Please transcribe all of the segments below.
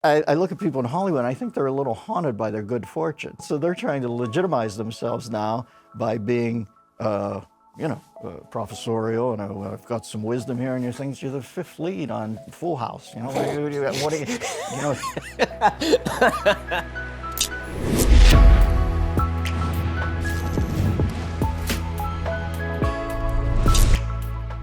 I look at people in Hollywood and I think they're a little haunted by their good fortune. So they're trying to legitimize themselves now by being, professorial. And I've got some wisdom here, and you're saying you're the fifth lead on Full House. You know, what do you know?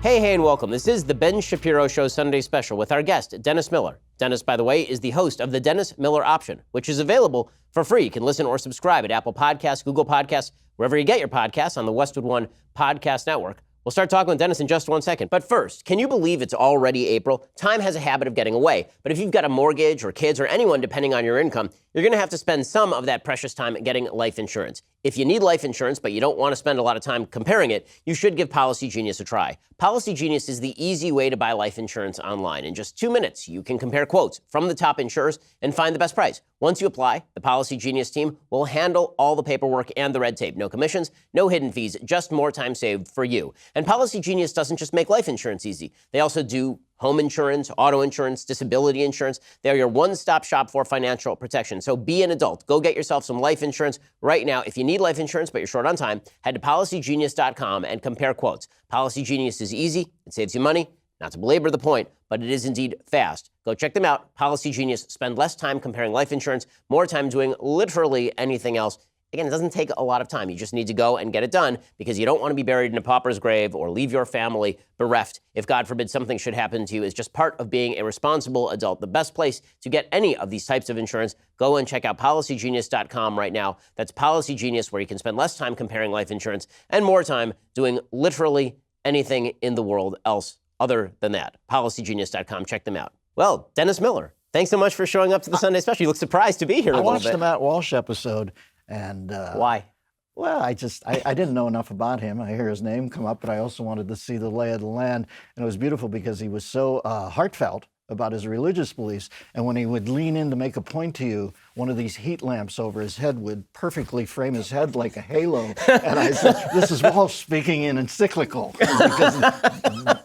Hey, and welcome. This is the Ben Shapiro Show Sunday Special with our guest, Dennis Miller. Dennis, by the way, is the host of the Dennis Miller Option, which is available for free. You can listen or subscribe at Apple Podcasts, Google Podcasts, wherever you get your podcasts on the Westwood One Podcast Network. We'll start talking with Dennis in just 1 second. But first, can you believe it's already April? Time has a habit of getting away. But if you've got a mortgage or kids or anyone depending on your income, you're going to have to spend some of that precious time getting life insurance. If you need life insurance, but you don't want to spend a lot of time comparing it, you should give Policy Genius a try. Policy Genius is the easy way to buy life insurance online. In just 2 minutes, you can compare quotes from the top insurers and find the best price. Once you apply, the Policy Genius team will handle all the paperwork and the red tape. No commissions, no hidden fees, just more time saved for you. And Policy Genius doesn't just make life insurance easy. They also do home insurance, auto insurance, disability insurance. They're your one-stop shop for financial protection. So be an adult. Go get yourself some life insurance right now. If you need life insurance but you're short on time, head to policygenius.com and compare quotes. Policy Genius is easy. It saves you money. Not to belabor the point, but it is indeed fast. Go check them out. Policy Genius. Spend less time comparing life insurance, more time doing literally anything else. Again, it doesn't take a lot of time. You just need to go and get it done because you don't want to be buried in a pauper's grave or leave your family bereft if, God forbid, something should happen to you. It's just part of being a responsible adult. The best place to get any of these types of insurance, go and check out policygenius.com right now. That's Policy Genius, where you can spend less time comparing life insurance and more time doing literally anything in the world else other than that. Policygenius.com. Check them out. Well, Dennis Miller, thanks so much for showing up to the Sunday Special. You look surprised to be here a little bit. I watched the Matt Walsh episode. And why? Well, I didn't know enough about him. I hear his name come up, but I also wanted to see the lay of the land. And it was beautiful because he was so heartfelt about his religious beliefs. And when he would lean in to make a point to you, one of these heat lamps over his head would perfectly frame his head like a halo. And I said, this is Walsh speaking in encyclical, because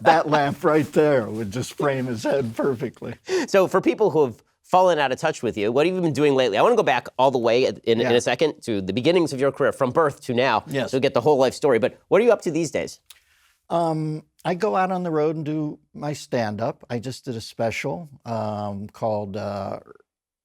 that lamp right there would just frame his head perfectly. So for people who have fallen out of touch with you, what have you been doing lately? I want to go back all the way in a second to the beginnings of your career, from birth to now, yes. So get the whole life story. But what are you up to these days? I go out on the road and do my stand-up. I just did a special called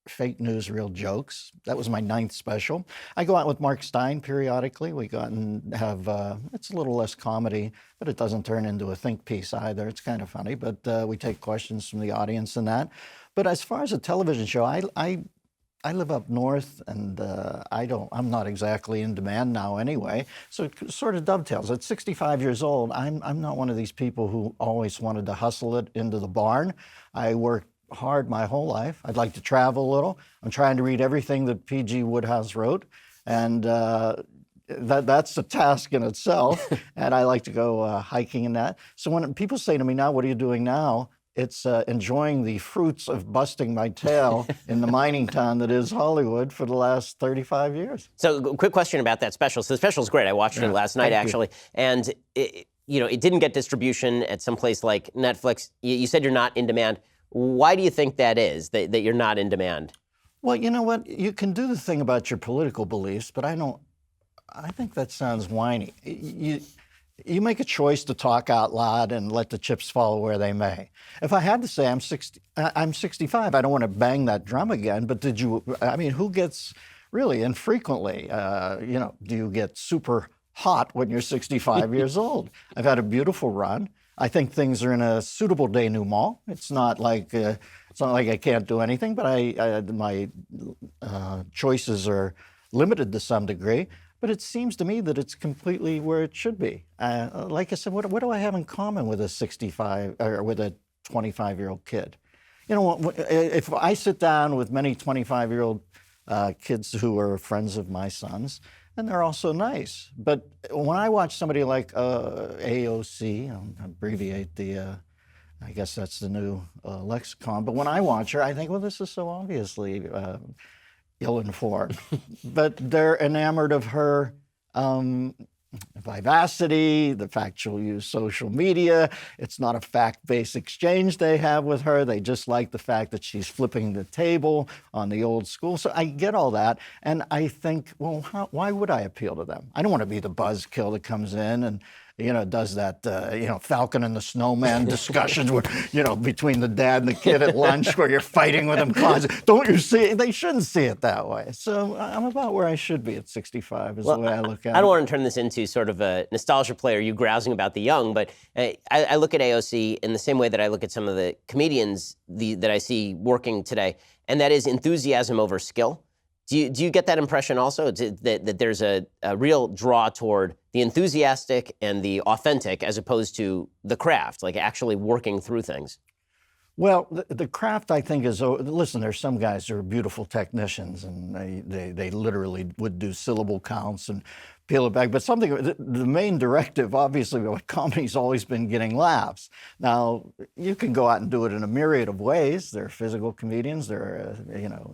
Fake News, Real Jokes. That was my 9th special. I go out with Mark Stein periodically. We go out and have, it's a little less comedy, but it doesn't turn into a think piece either. It's kind of funny, but we take questions from the audience and that. But as far as a television show, I live up north, and I'm not exactly in demand now anyway. So it sort of dovetails. At 65 years old, I'm not one of these people who always wanted to hustle it into the barn. I worked hard my whole life. I'd like to travel a little. I'm trying to read everything that P.G. Wodehouse wrote, and that's a task in itself. And I like to go hiking and that. So when people say to me now, what are you doing now? It's enjoying the fruits of busting my tail in the mining town that is Hollywood for the last 35 years. So quick question about that special. So the special is great. I watched it last night, actually. And it didn't get distribution at some place like Netflix. You said you're not in demand. Why do you think that is, that you're not in demand? Well, you know what? You can do the thing about your political beliefs, but I think that sounds whiny. You make a choice to talk out loud and let the chips fall where they may. If I had to say I'm 65, I don't want to bang that drum again, but who gets really infrequently, do you get super hot when you're 65 years old? I've had a beautiful run. I think things are in a suitable denouement. It's not like I can't do anything, but my choices are limited to some degree. But it seems to me that it's completely where it should be. Like I said, what do I have in common with a 65 or with a 25-year-old kid? If I sit down with many 25-year-old kids who are friends of my sons, and they're also nice. But when I watch somebody like AOC, I'll abbreviate I guess that's the new lexicon, but when I watch her, I think, well, this is so obviously ill-informed. But they're enamored of her vivacity, the fact she'll use social media. It's not a fact-based exchange they have with her. They just like the fact that she's flipping the table on the old school. So I get all that. And I think, well, why would I appeal to them? I don't want to be the buzzkill that comes in and, does that, Falcon and the Snowman discussions where, between the dad and the kid at lunch where you're fighting with them constantly. Don't you see it? They shouldn't see it that way. So I'm about where I should be at 65 is the way I look at it. I don't want to turn this into sort of a nostalgia play or you grousing about the young, but I look at AOC in the same way that I look at some of the comedians that I see working today, and that is enthusiasm over skill. Do you get that impression also, that there's a real draw toward the enthusiastic and the authentic as opposed to the craft, like actually working through things? Well, the craft, I think, is, listen, there's some guys who are beautiful technicians, and they literally would do syllable counts and peel it back. But the main directive, obviously, what comedy's always been getting laughs. Now, you can go out and do it in a myriad of ways. There are physical comedians, there are,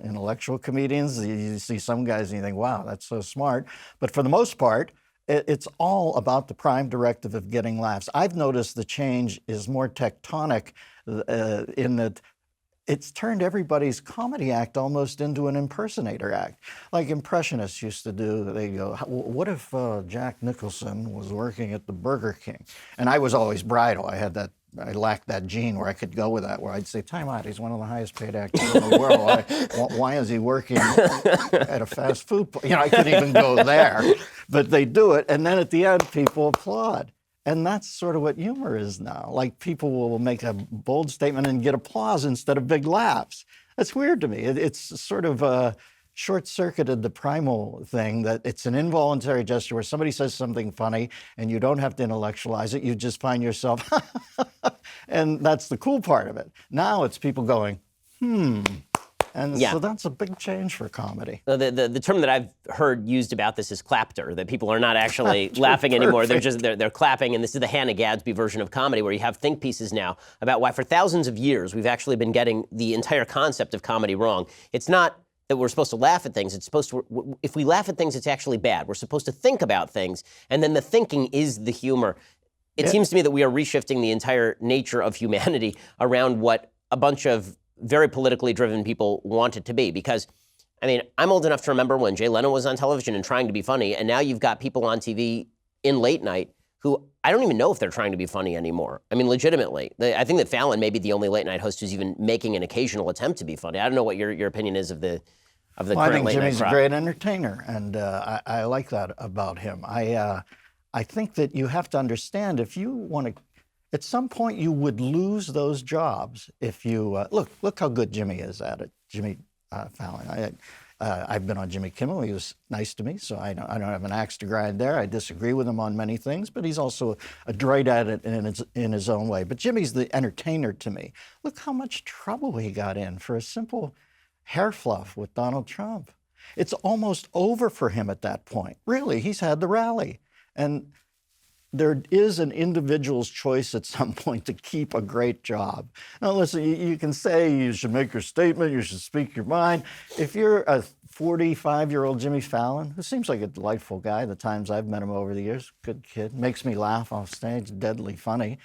intellectual comedians. You see some guys and you think, wow, that's so smart. But for the most part, it's all about the prime directive of getting laughs. I've noticed the change is more tectonic in that it's turned everybody's comedy act almost into an impersonator act. Like impressionists used to do, they go, what if Jack Nicholson was working at the Burger King? And I was always bridle. I lacked that gene where I could go with that, where I'd say, time out, he's one of the highest paid actors in the world. Why is he working at a fast food place? I couldn't even go there. But they do it, and then at the end, people applaud. And that's sort of what humor is now. Like people will make a bold statement and get applause instead of big laughs. That's weird to me. It's sort of short-circuited the primal thing that it's an involuntary gesture where somebody says something funny and you don't have to intellectualize it. You just find yourself, and that's the cool part of it. Now it's people going, And so that's a big change for comedy. The term that I've heard used about this is clapter, that people are not actually laughing anymore. They're clapping, and this is the Hannah Gadsby version of comedy, where you have think pieces now about why for thousands of years we've actually been getting the entire concept of comedy wrong. It's not that we're supposed to laugh at things. It's supposed to, if we laugh at things, it's actually bad. We're supposed to think about things, and then the thinking is the humor. It seems to me that we are reshifting the entire nature of humanity around what a bunch of very politically driven people want it to be. Because, I mean, I'm old enough to remember when Jay Leno was on television and trying to be funny, and now you've got people on TV in late night who I don't even know if they're trying to be funny anymore. I mean, legitimately. I think that Fallon may be the only late night host who's even making an occasional attempt to be funny. I don't know what your opinion is of the current late night crowd. I think Jimmy's a great entertainer, and I like that about him. I think that you have to understand, if you want to, at some point you would lose those jobs if you, look how good Jimmy is at it, Jimmy Fallon. I've been on Jimmy Kimmel. He was nice to me, so I don't have an axe to grind there. I disagree with him on many things, but he's also adroit at it in his own way. But Jimmy's the entertainer to me. Look how much trouble he got in for a simple hair fluff with Donald Trump. It's almost over for him at that point. Really, he's had the rally. And there is an individual's choice at some point to keep a great job. Now, listen, you can say you should make your statement, you should speak your mind. If you're a 45-year-old Jimmy Fallon, who seems like a delightful guy, the times I've met him over the years, good kid, makes me laugh off stage, deadly funny.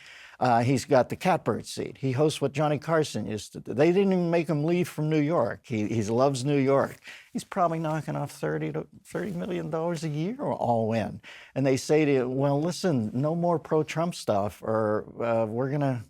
He's got the catbird seat. He hosts what Johnny Carson used to do. They didn't even make him leave from New York. He loves New York. He's probably knocking off $30 million a year all in. And they say to you, well, listen, no more pro-Trump stuff, or we're going to,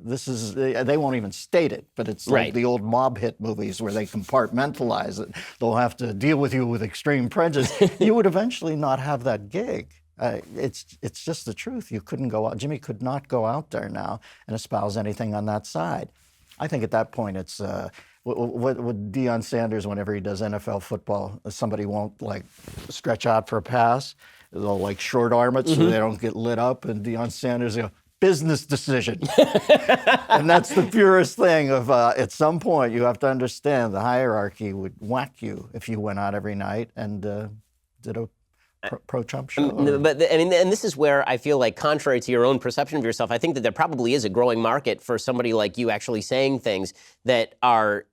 they won't even state it, but it's like the old mob hit movies where they compartmentalize it. They'll have to deal with you with extreme prejudice. You would eventually not have that gig. It's just the truth. You couldn't go out. Jimmy could not go out there now and espouse anything on that side. I think at that point it's what Deion Sanders, whenever he does NFL football, somebody won't like stretch out for a pass. They'll like short arm it so they don't get lit up. And Deion Sanders, business decision. And that's the purest thing of at some point you have to understand the hierarchy would whack you if you went out every night and did a pro-Trump show. But I mean, and this is where I feel like, contrary to your own perception of yourself, I think that there probably is a growing market for somebody like you actually saying things that are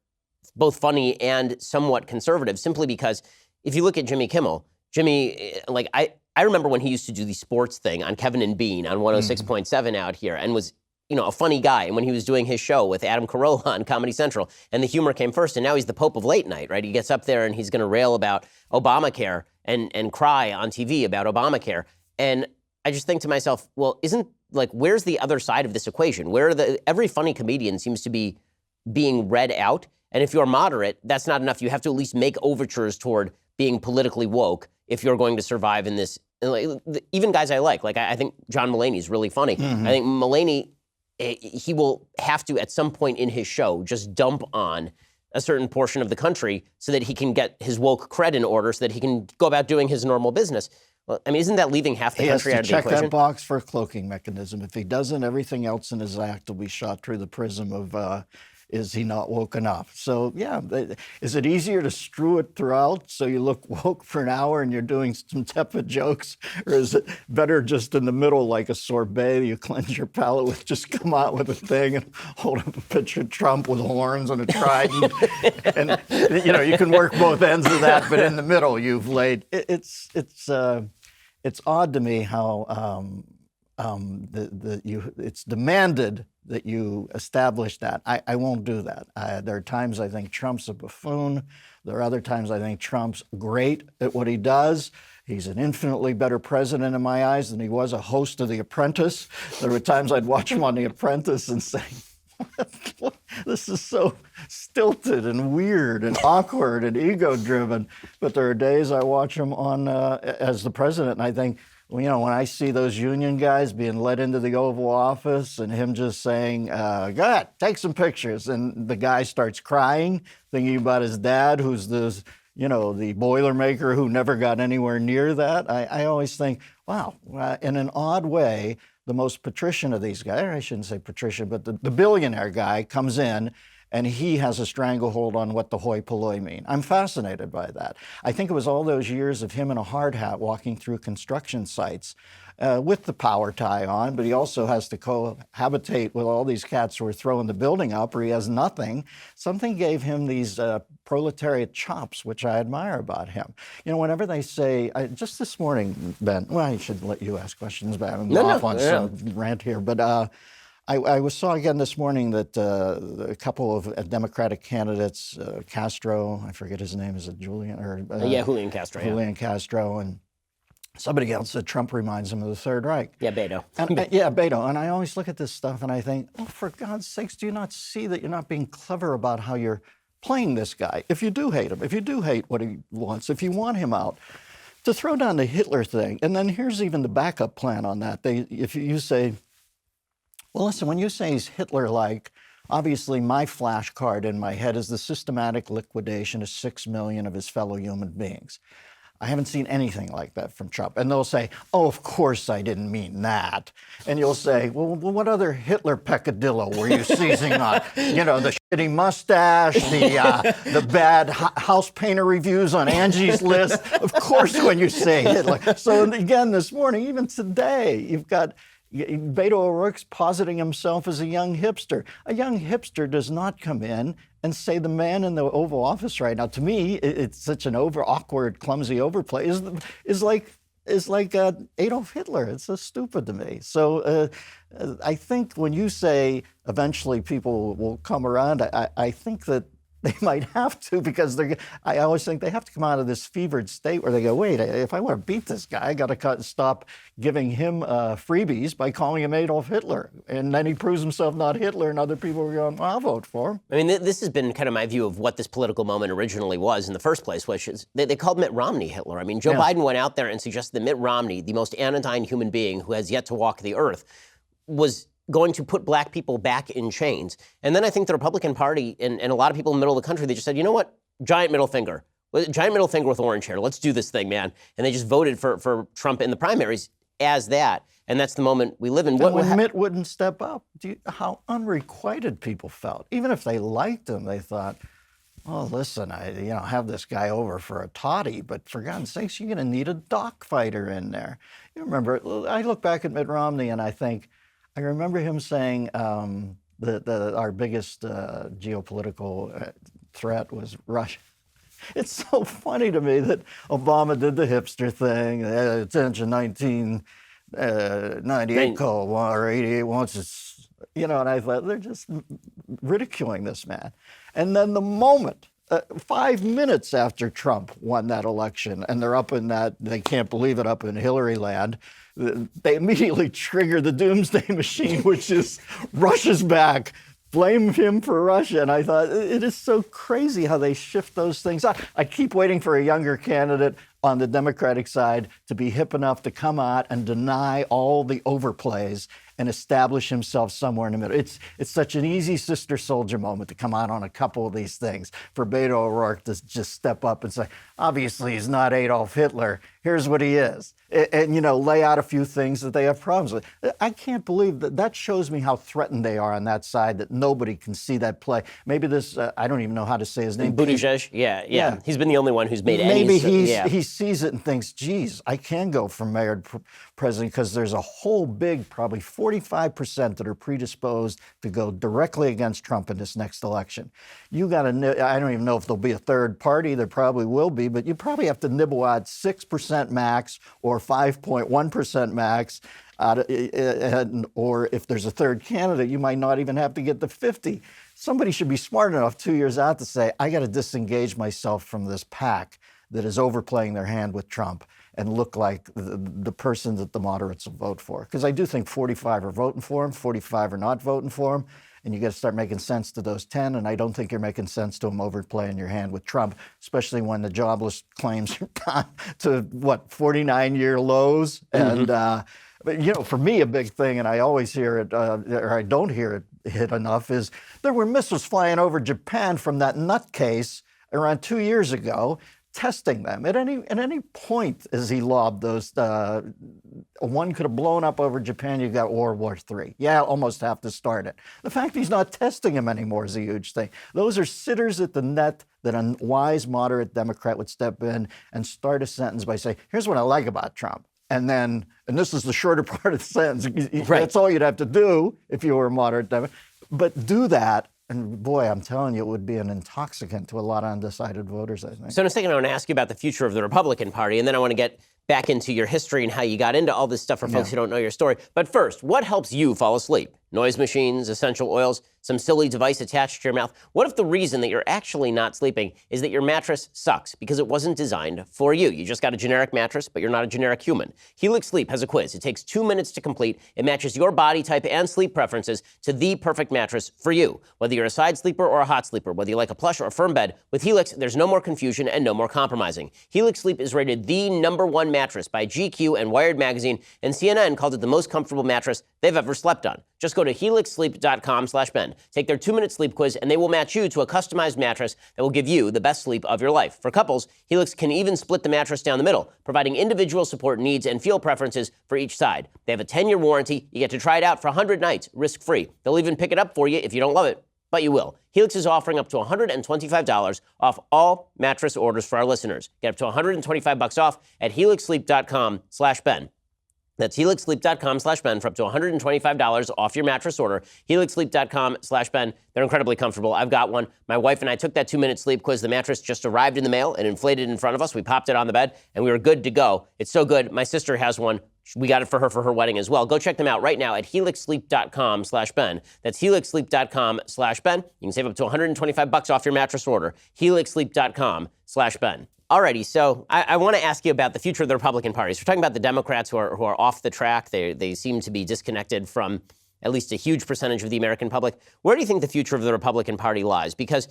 both funny and somewhat conservative, simply because if you look at Jimmy Kimmel, Jimmy, like I remember when he used to do the sports thing on Kevin and Bean on 106.7 out here and was, a funny guy. And when he was doing his show with Adam Carolla on Comedy Central, and the humor came first, and now he's the Pope of late night, right? He gets up there and he's going to rail about Obamacare and cry on TV about Obamacare. And I just think to myself, well, where's the other side of this equation? Every funny comedian seems to be being read out. And if you're moderate, that's not enough. You have to at least make overtures toward being politically woke if you're going to survive in this. Even guys I like I think John Mulaney is really funny. I think Mulaney, he will have to, at some point in his show, just dump on a certain portion of the country so that he can get his woke cred in order so that he can go about doing his normal business. Well, I mean, isn't that leaving half the country out of the equation? He has to check that box for a cloaking mechanism. If he doesn't, everything else in his act will be shot through the prism of, is he not woke enough? So, yeah, is it easier to strew it throughout so you look woke for an hour and you're doing some tepid jokes? Or is it better just in the middle like a sorbet? You cleanse your palate with, just come out with a thing and hold up a picture of Trump with horns and a trident. And, you can work both ends of that, but in the middle you've laid. It's odd to me how it's demanded that you establish that. I won't do that. There are times I think Trump's a buffoon. There are other times I think Trump's great at what he does. He's an infinitely better president in my eyes than he was a host of The Apprentice. There were times I'd watch him on The Apprentice and say, this is so stilted and weird and awkward and ego-driven. But there are days I watch him on as the president and I think, when I see those union guys being led into the Oval Office and him just saying, go ahead, take some pictures. And the guy starts crying, thinking about his dad, who's the Boilermaker who never got anywhere near that. I always think, wow, in an odd way, the most patrician of these guys, or I shouldn't say patrician, but the billionaire guy comes in and he has a stranglehold on what the hoi polloi mean. I'm fascinated by that. I think it was all those years of him in a hard hat walking through construction sites with the power tie on, but he also has to cohabitate with all these cats who are throwing the building up, or he has nothing. Something gave him these proletariat chops, which I admire about him. Whenever they say, just this morning, Ben, well, I should let you ask questions, but I'm off on some rant here, but I saw again this morning that a couple of Democratic candidates, Castro, I forget his name, is it Julian? Julian Castro. Julian Castro, and somebody else said Trump reminds him of the Third Reich. Yeah, Beto. Beto. And I always look at this stuff and I think, oh, for God's sakes, do you not see that you're not being clever about how you're playing this guy? If you do hate him, if you do hate what he wants, if you want him out, to throw down the Hitler thing, and then here's even the backup plan on that. If you say, well, listen, when you say he's Hitler-like, obviously my flashcard in my head is the systematic liquidation of 6 million of his fellow human beings. I haven't seen anything like that from Trump. And they'll say, oh, of course I didn't mean that. And you'll say, well, what other Hitler peccadillo were you seizing on? The shitty mustache, the bad house painter reviews on Angie's List. Of course, when you say Hitler. So again, this morning, even today, you've got Beto O'Rourke's positing himself as a young hipster. A young hipster does not come in and say the man in the Oval Office right now. To me, it's such an awkward, clumsy overplay. Is like Adolf Hitler. It's so stupid to me. So I think when you say eventually people will come around, I think that they might have to, because I always think they have to come out of this fevered state where they go, wait, if I want to beat this guy, I got to stop giving him freebies by calling him Adolf Hitler. And then he proves himself not Hitler, and other people are going, well, I'll vote for him. I mean, this has been kind of my view of what this political moment originally was in the first place, which is they called Mitt Romney Hitler. I mean, Joe Biden went out there and suggested that Mitt Romney, the most anodyne human being who has yet to walk the earth, was going to put black people back in chains. And then I think the Republican Party and a lot of people in the middle of the country, they just said, you know what, giant middle finger with orange hair. Let's do this thing, man. And they just voted for Trump in the primaries as that. And that's the moment we live in. When Mitt wouldn't step up, how unrequited people felt. Even if they liked him, they thought, oh, listen, I have this guy over for a toddy, but for God's sakes, you're going to need a dock fighter in there. You remember, I look back at Mitt Romney and I remember him saying that our biggest geopolitical threat was Russia. It's so funny to me that Obama did the hipster thing, attention 1998 call or 88 once it's, and I thought they're just ridiculing this man. And then the moment, 5 minutes after Trump won that election, and they're up in that, they can't believe it, up in Hillary land, they immediately trigger the doomsday machine, which is rushes back, blame him for Russia. And I thought, it is so crazy how they shift those things out. I keep waiting for a younger candidate on the Democratic side to be hip enough to come out and deny all the overplays and establish himself somewhere in the middle. It's such an easy Sister Soldier moment to come out on a couple of these things, for Beto O'Rourke to just step up and say, obviously he's not Adolf Hitler, here's what he is. And lay out a few things that they have problems with. I can't believe that. That shows me how threatened they are on that side, that nobody can see that play. Maybe this, I don't even know how to say his name. Buttigieg, yeah. He's been the only one who's made Maybe any. he sees it and thinks, geez, I can go from mayor to president, because there's a whole big, probably 45% that are predisposed to go directly against Trump in this next election. You got to, I don't even know if there'll be a third party, there probably will be, but you probably have to nibble out 6% max or 5.1% max, or if there's a third candidate, you might not even have to get to 50. Somebody should be smart enough 2 years out to say, I got to disengage myself from this pack that is overplaying their hand with Trump and look like the person that the moderates will vote for. Because I do think 45 are voting for him, 45 are not voting for him, and you got to start making sense to those 10, and I don't think you're making sense to them overplaying your hand with Trump, especially when the jobless claims are gone to, 49-year lows. And, but, for me, a big thing, and I always hear it, or I don't hear it hit enough, is there were missiles flying over Japan from that nutcase around 2 years ago, testing them. At any point as he lobbed those, one could have blown up over Japan, you got World War III. Yeah, almost have to start it. The fact he's not testing them anymore is a huge thing. Those are sitters at the net that a wise, moderate Democrat would step in and start a sentence by saying, here's what I like about Trump. And this is the shorter part of the sentence. Right. That's all you'd have to do if you were a moderate Democrat. But do that. And boy, I'm telling you, it would be an intoxicant to a lot of undecided voters, I think. So in a second, I want to ask you about the future of the Republican Party, and then I want to get back into your history and how you got into all this stuff for folks who don't know your story. But first, what helps you fall asleep? Noise machines, essential oils, some silly device attached to your mouth. What if the reason that you're actually not sleeping is that your mattress sucks because it wasn't designed for you? You just got a generic mattress, but you're not a generic human. Helix Sleep has a quiz. It takes 2 minutes to complete. It matches your body type and sleep preferences to the perfect mattress for you. Whether you're a side sleeper or a hot sleeper, whether you like a plush or a firm bed, with Helix, there's no more confusion and no more compromising. Helix Sleep is rated the #1 mattress by GQ and Wired Magazine, and CNN called it the most comfortable mattress they've ever slept on. Just go to helixsleep.com/Ben. Take their 2-minute sleep quiz, and they will match you to a customized mattress that will give you the best sleep of your life. For couples, Helix can even split the mattress down the middle, providing individual support needs and feel preferences for each side. They have a 10-year warranty. You get to try it out for 100 nights, risk-free. They'll even pick it up for you if you don't love it, but you will. Helix is offering up to $125 off all mattress orders for our listeners. Get up to $125 off at helixsleep.com/Ben. That's helixsleep.com/Ben for up to $125 off your mattress order. helixsleep.com/Ben. They're incredibly comfortable. I've got one. My wife and I took that 2-minute sleep quiz. The mattress just arrived in the mail and inflated in front of us. We popped it on the bed, and we were good to go. It's so good. My sister has one. We got it for her wedding as well. Go check them out right now at helixsleep.com/Ben. That's helixsleep.com/Ben. You can save up to $125 off your mattress order. helixsleep.com/Ben. Alrighty, so I want to ask you about the future of the Republican Party. So we're talking about the Democrats who are off the track. They seem to be disconnected from at least a huge percentage of the American public. Where do you think the future of the Republican Party lies? Because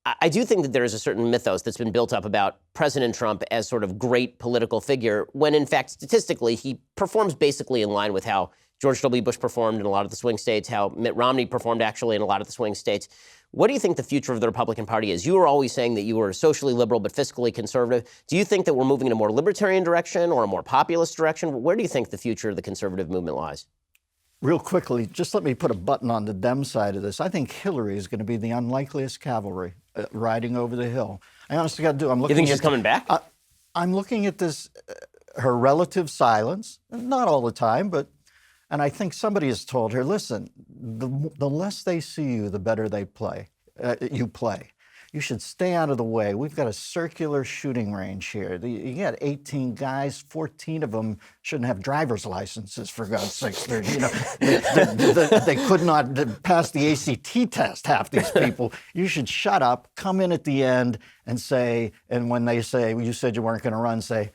I do think that there is a certain mythos that's been built up about President Trump as sort of great political figure, when in fact, statistically, he performs basically in line with how George W. Bush performed in a lot of the swing states, how Mitt Romney performed actually in a lot of the swing states. What do you think the future of the Republican Party is? You were always saying that you were socially liberal but fiscally conservative. Do you think that we're moving in a more libertarian direction or a more populist direction? Where do you think the future of the conservative movement lies? Real quickly, just let me put a button on the Dem side of this. I think Hillary is going to be the unlikeliest cavalry riding over the hill. I honestly got to do. You think she's coming back? I'm looking at this, her relative silence, not all the time, but. And I think somebody has told her, listen, the less they see you, the better they play. You play. You should stay out of the way. We've got a circular shooting range here. You got 18 guys, 14 of them shouldn't have driver's licenses, for God's sakes. They could not pass the ACT test, half these people. You should shut up, come in at the end and say, and when they say, well, you said you weren't going to run, say,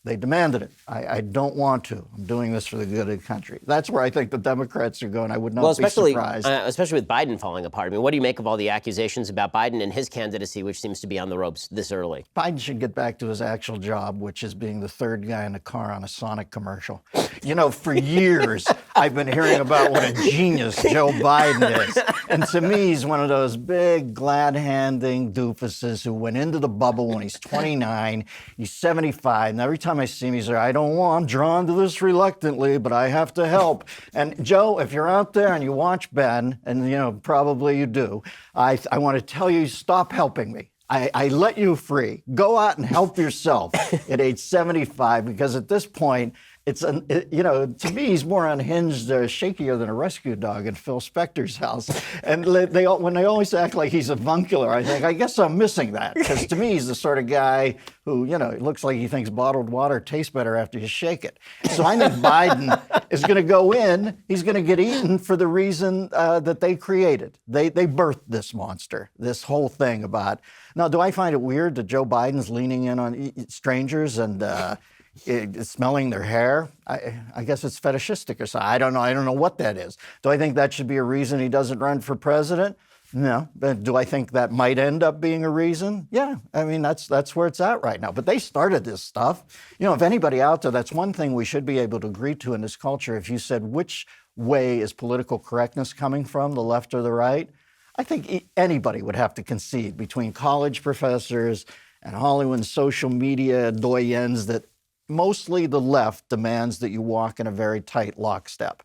they demanded it. I don't want to. I'm doing this for the good of the country. That's where I think the Democrats are going. I would not be surprised. Especially with Biden falling apart. I mean, what do you make of all the accusations about Biden and his candidacy, which seems to be on the ropes this early? Biden should get back to his actual job, which is being the third guy in the car on a Sonic commercial. You know, for years, I've been hearing about what a genius Joe Biden is. And to me, he's one of those big, glad-handing doofuses who went into the bubble when he's 29. He's 75. And every time I see him, he's like, I'm drawn to this reluctantly, but I have to help. And Joe, if you're out there and you watch Ben, and probably you do, I want to tell you, stop helping me. I let you free. Go out and help yourself at age 75, because at this point, to me, he's more unhinged, shakier than a rescue dog in Phil Spector's house. And when they always act like he's avuncular, I think, I guess I'm missing that. Because to me, he's the sort of guy who, it looks like he thinks bottled water tastes better after you shake it. So I think Biden is going to go in, he's going to get eaten for the reason that they created. They birthed this monster, this whole thing about. Now, do I find it weird that Joe Biden's leaning in on strangers and smelling their hair? I guess it's fetishistic or something. I don't know what that is. Do I think that should be a reason he doesn't run for president? No. But do I think that might end up being a reason? Yeah. I mean, that's where it's at right now. But they started this stuff. If anybody out there, that's one thing we should be able to agree to in this culture. If you said, which way is political correctness coming from, the left or the right? I think anybody would have to concede between college professors and Hollywood and social media doyens that mostly the left demands that you walk in a very tight lockstep.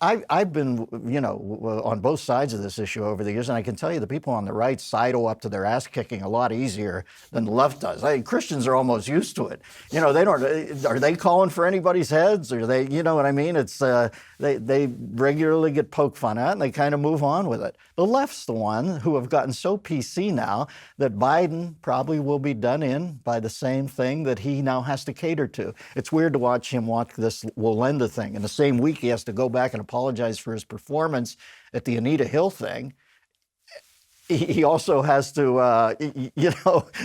I've been, on both sides of this issue over the years, and I can tell you the people on the right sidle up to their ass kicking a lot easier than the left does. Christians are almost used to it. They don't. Are they calling for anybody's heads? Or they, you know what I mean? It's they regularly get poked fun at, and they kind of move on with it. The left's the one who have gotten so PC now that Biden probably will be done in by the same thing that he now has to cater to. It's weird to watch him watch this Wolenda thing. In the same week, he has to go back and apologize for his performance at the Anita Hill thing. He also has to,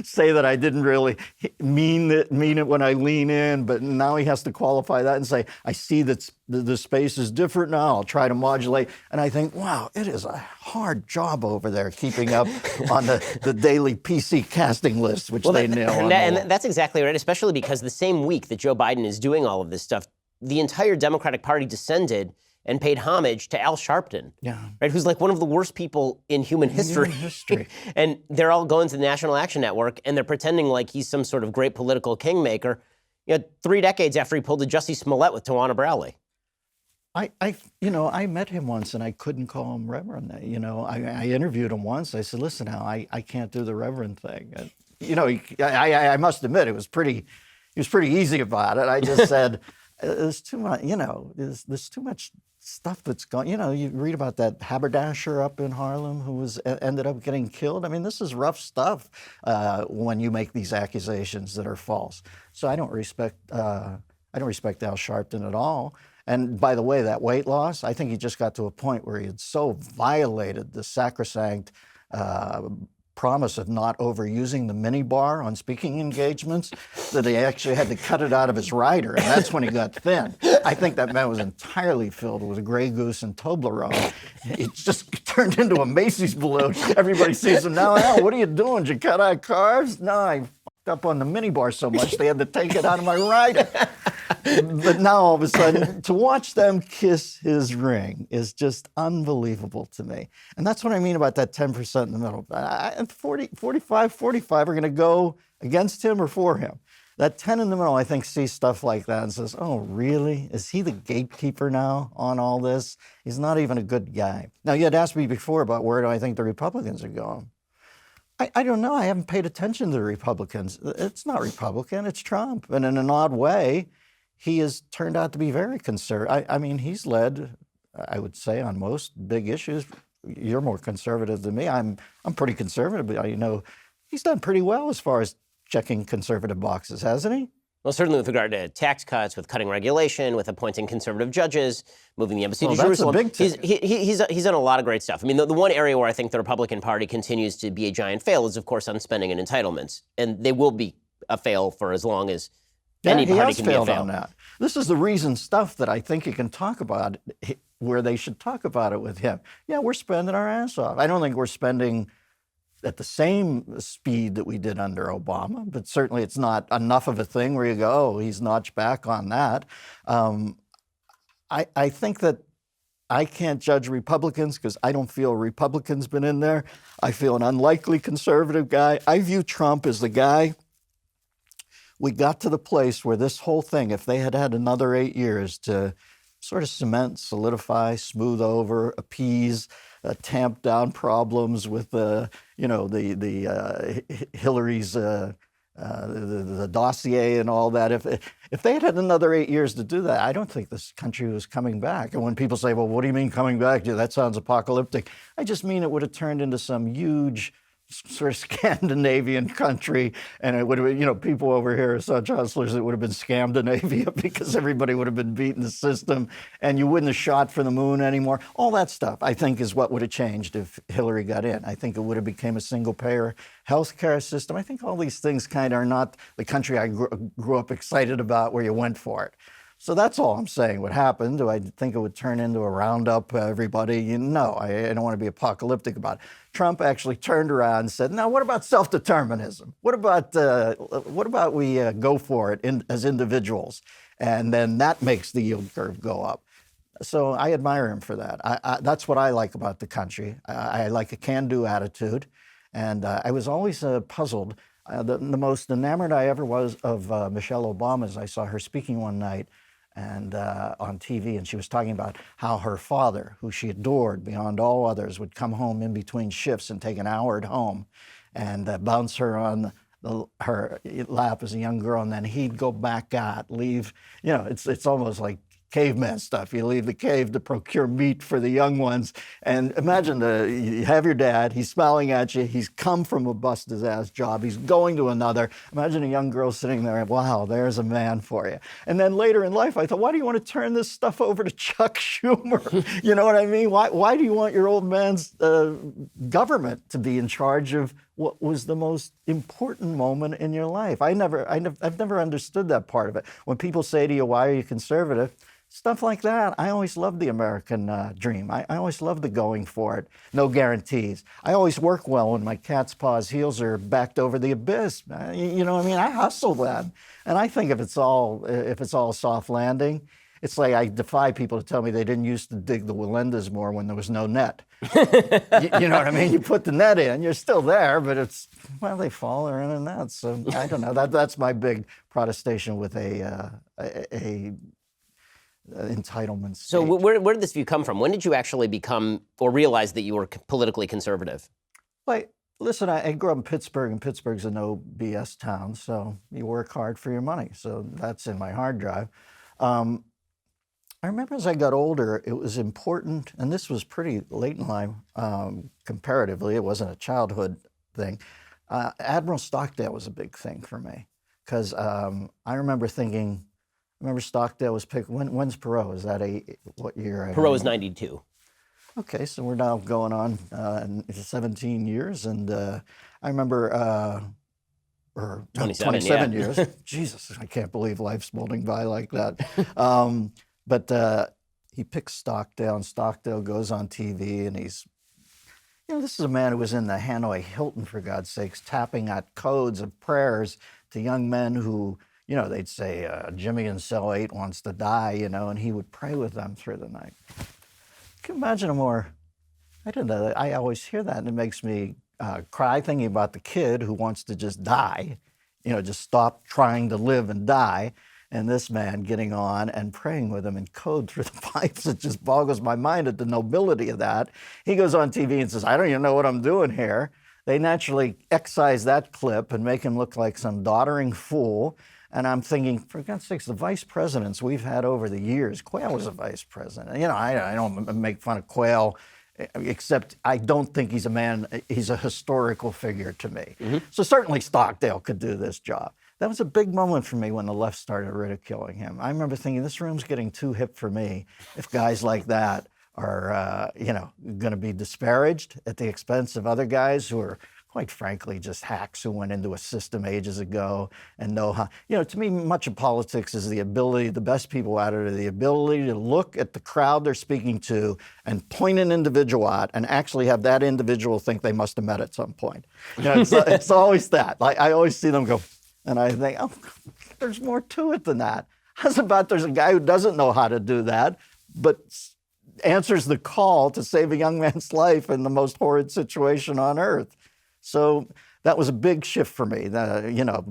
say that I didn't really mean it when I lean in, but now he has to qualify that and say, I see that the space is different now, I'll try to modulate. And I think, wow, it is a hard job over there keeping up on the daily PC casting list, which they nail on. And that's exactly right, especially because the same week that Joe Biden is doing all of this stuff, the entire Democratic Party descended and paid homage to Al Sharpton, right? Who's like one of the worst people in human history. And they're all going to the National Action Network, and they're pretending like he's some sort of great political kingmaker. 3 decades after he pulled a Jussie Smollett with Tawana Brawley. I met him once, and I couldn't call him Reverend. I interviewed him once. I said, listen, Al, I can't do the Reverend thing. And, I must admit, he was pretty easy about it. I just said, there's too much, there's too much stuff that's gone. You read about that haberdasher up in Harlem who ended up getting killed. I mean, this is rough stuff when you make these accusations that are false. So I don't respect Al Sharpton at all. And by the way, that weight loss, I think he just got to a point where he had so violated the sacrosanct promise of not overusing the minibar on speaking engagements that he actually had to cut it out of his rider, and that's when he got thin. I think that man was entirely filled with Grey Goose and Toblerone. It just turned into a Macy's balloon. Everybody sees him now. Al, what are you doing? Did you cut out carbs? No, I fucked up on the minibar so much they had to take it out of my rider. But now all of a sudden, to watch them kiss his ring is just unbelievable to me. And that's what I mean about that 10% in the middle. 45 are going to go against him or for him. That 10 in the middle, I think, sees stuff like that and says, oh, really? Is he the gatekeeper now on all this? He's not even a good guy. Now, you had asked me before about where do I think the Republicans are going. I don't know. I haven't paid attention to the Republicans. It's not Republican. It's Trump. And in an odd way, he has turned out to be very conservative. I mean, he's led, I would say, on most big issues, you're more conservative than me. I'm pretty conservative, but he's done pretty well as far as checking conservative boxes, hasn't he? Well, certainly with regard to tax cuts, with cutting regulation, with appointing conservative judges, moving the embassy to Jerusalem. That's a big ticket. He's done a lot of great stuff. I mean, the one area where I think the Republican Party continues to be a giant fail is, of course, on spending and entitlements. And they will be a fail for as long as any party can be a fail. On that. This is the reason stuff that I think you can talk about where they should talk about it with him. Yeah, we're spending our ass off. I don't think we're spending at the same speed that we did under Obama, but certainly it's not enough of a thing where you go, oh, he's notched back on that. I think that I can't judge Republicans because I don't feel Republicans been in there. I feel an unlikely conservative guy. I view Trump as the guy. We got to the place where this whole thing, if they had had another 8 years to sort of cement, solidify, smooth over, appease, tamp down problems with Hillary's the dossier and all that. If they had had another 8 years to do that, I don't think this country was coming back. And when people say, "Well, what do you mean coming back? That sounds apocalyptic," I just mean it would have turned into some huge sort of Scandinavian country, and it would have, people over here are such hustlers, it would have been Scandinavia because everybody would have been beating the system, and you wouldn't have shot for the moon anymore. All that stuff, I think, is what would have changed if Hillary got in. I think it would have become a single-payer health care system. I think all these things kind of are not the country I grew up excited about where you went for it. So that's all I'm saying would happen. Do I think it would turn into a roundup everybody? No, I don't want to be apocalyptic about it. Trump actually turned around and said, now what about self-determinism? What about we go for it as individuals? And then that makes the yield curve go up. So I admire him for that. That's what I like about the country. I like a can-do attitude. And I was always puzzled. The most enamored I ever was of Michelle Obama is I saw her speaking one night and on TV, and she was talking about how her father, who she adored beyond all others, would come home in between shifts and take an hour at home and bounce her on her lap as a young girl, and then he'd go back out, leave. It's almost like caveman stuff. You leave the cave to procure meat for the young ones. And imagine you have your dad, he's smiling at you, he's come from a busted-ass job, he's going to another. Imagine a young girl sitting there, wow, there's a man for you. And then later in life, I thought, why do you want to turn this stuff over to Chuck Schumer? You know what I mean? Why do you want your old man's government to be in charge of what was the most important moment in your life? I've never understood that part of it. When people say to you, why are you conservative? Stuff like that. I always loved the American dream. I always loved the going for it. No guarantees. I always work well when my cat's paw's heels are backed over the abyss. You know what I mean? I hustle that. And I think if it's all soft landing, it's like I defy people to tell me they didn't used to dig the Wallendas more when there was no net. You know what I mean? You put the net in, you're still there, but they fall, they're in a net. So I don't know. That's my big protestation with a entitlement state. So where did this view come from? When did you actually become or realize that you were politically conservative? Listen, I grew up in Pittsburgh, and Pittsburgh's a no BS town, so you work hard for your money. So that's in my hard drive. I remember as I got older, it was important, and this was pretty late in life, comparatively. It wasn't a childhood thing. Admiral Stockdale was a big thing for me, because I remember thinking, Stockdale was picked. When's Perot? Is that what year? Perot is 92. Okay, so we're now going on 17 years, and I remember, or 27 years. Jesus, I can't believe life's molding by like that. But he picks Stockdale, and Stockdale goes on TV, and he's, this is a man who was in the Hanoi Hilton, for God's sakes, tapping out codes of prayers to young men who, they'd say, Jimmy in cell 8 wants to die, and he would pray with them through the night. Can you imagine I don't know, I always hear that, and it makes me cry thinking about the kid who wants to just die, just stop trying to live and die, and this man getting on and praying with him in code through the pipes. It just boggles my mind at the nobility of that. He goes on TV and says, I don't even know what I'm doing here. They naturally excise that clip and make him look like some doddering fool. And I'm thinking, for God's sakes, the vice presidents we've had over the years, Quayle was a vice president. I don't make fun of Quayle except I don't think he's a man. He's a historical figure to me. So certainly Stockdale could do this job. That was a big moment for me when the left started ridiculing him. I remember thinking, this room's getting too hip for me if guys like that are, going to be disparaged at the expense of other guys who are, quite frankly, just hacks who went into a system ages ago and know how. To me, much of politics is the best people out of it, the ability to look at the crowd they're speaking to and point an individual at and actually have that individual think they must have met at some point. It's always that. Like, I always see them go, and I think, oh, there's more to it than that. How's about there's a guy who doesn't know how to do that, but answers the call to save a young man's life in the most horrid situation on earth. So that was a big shift for me.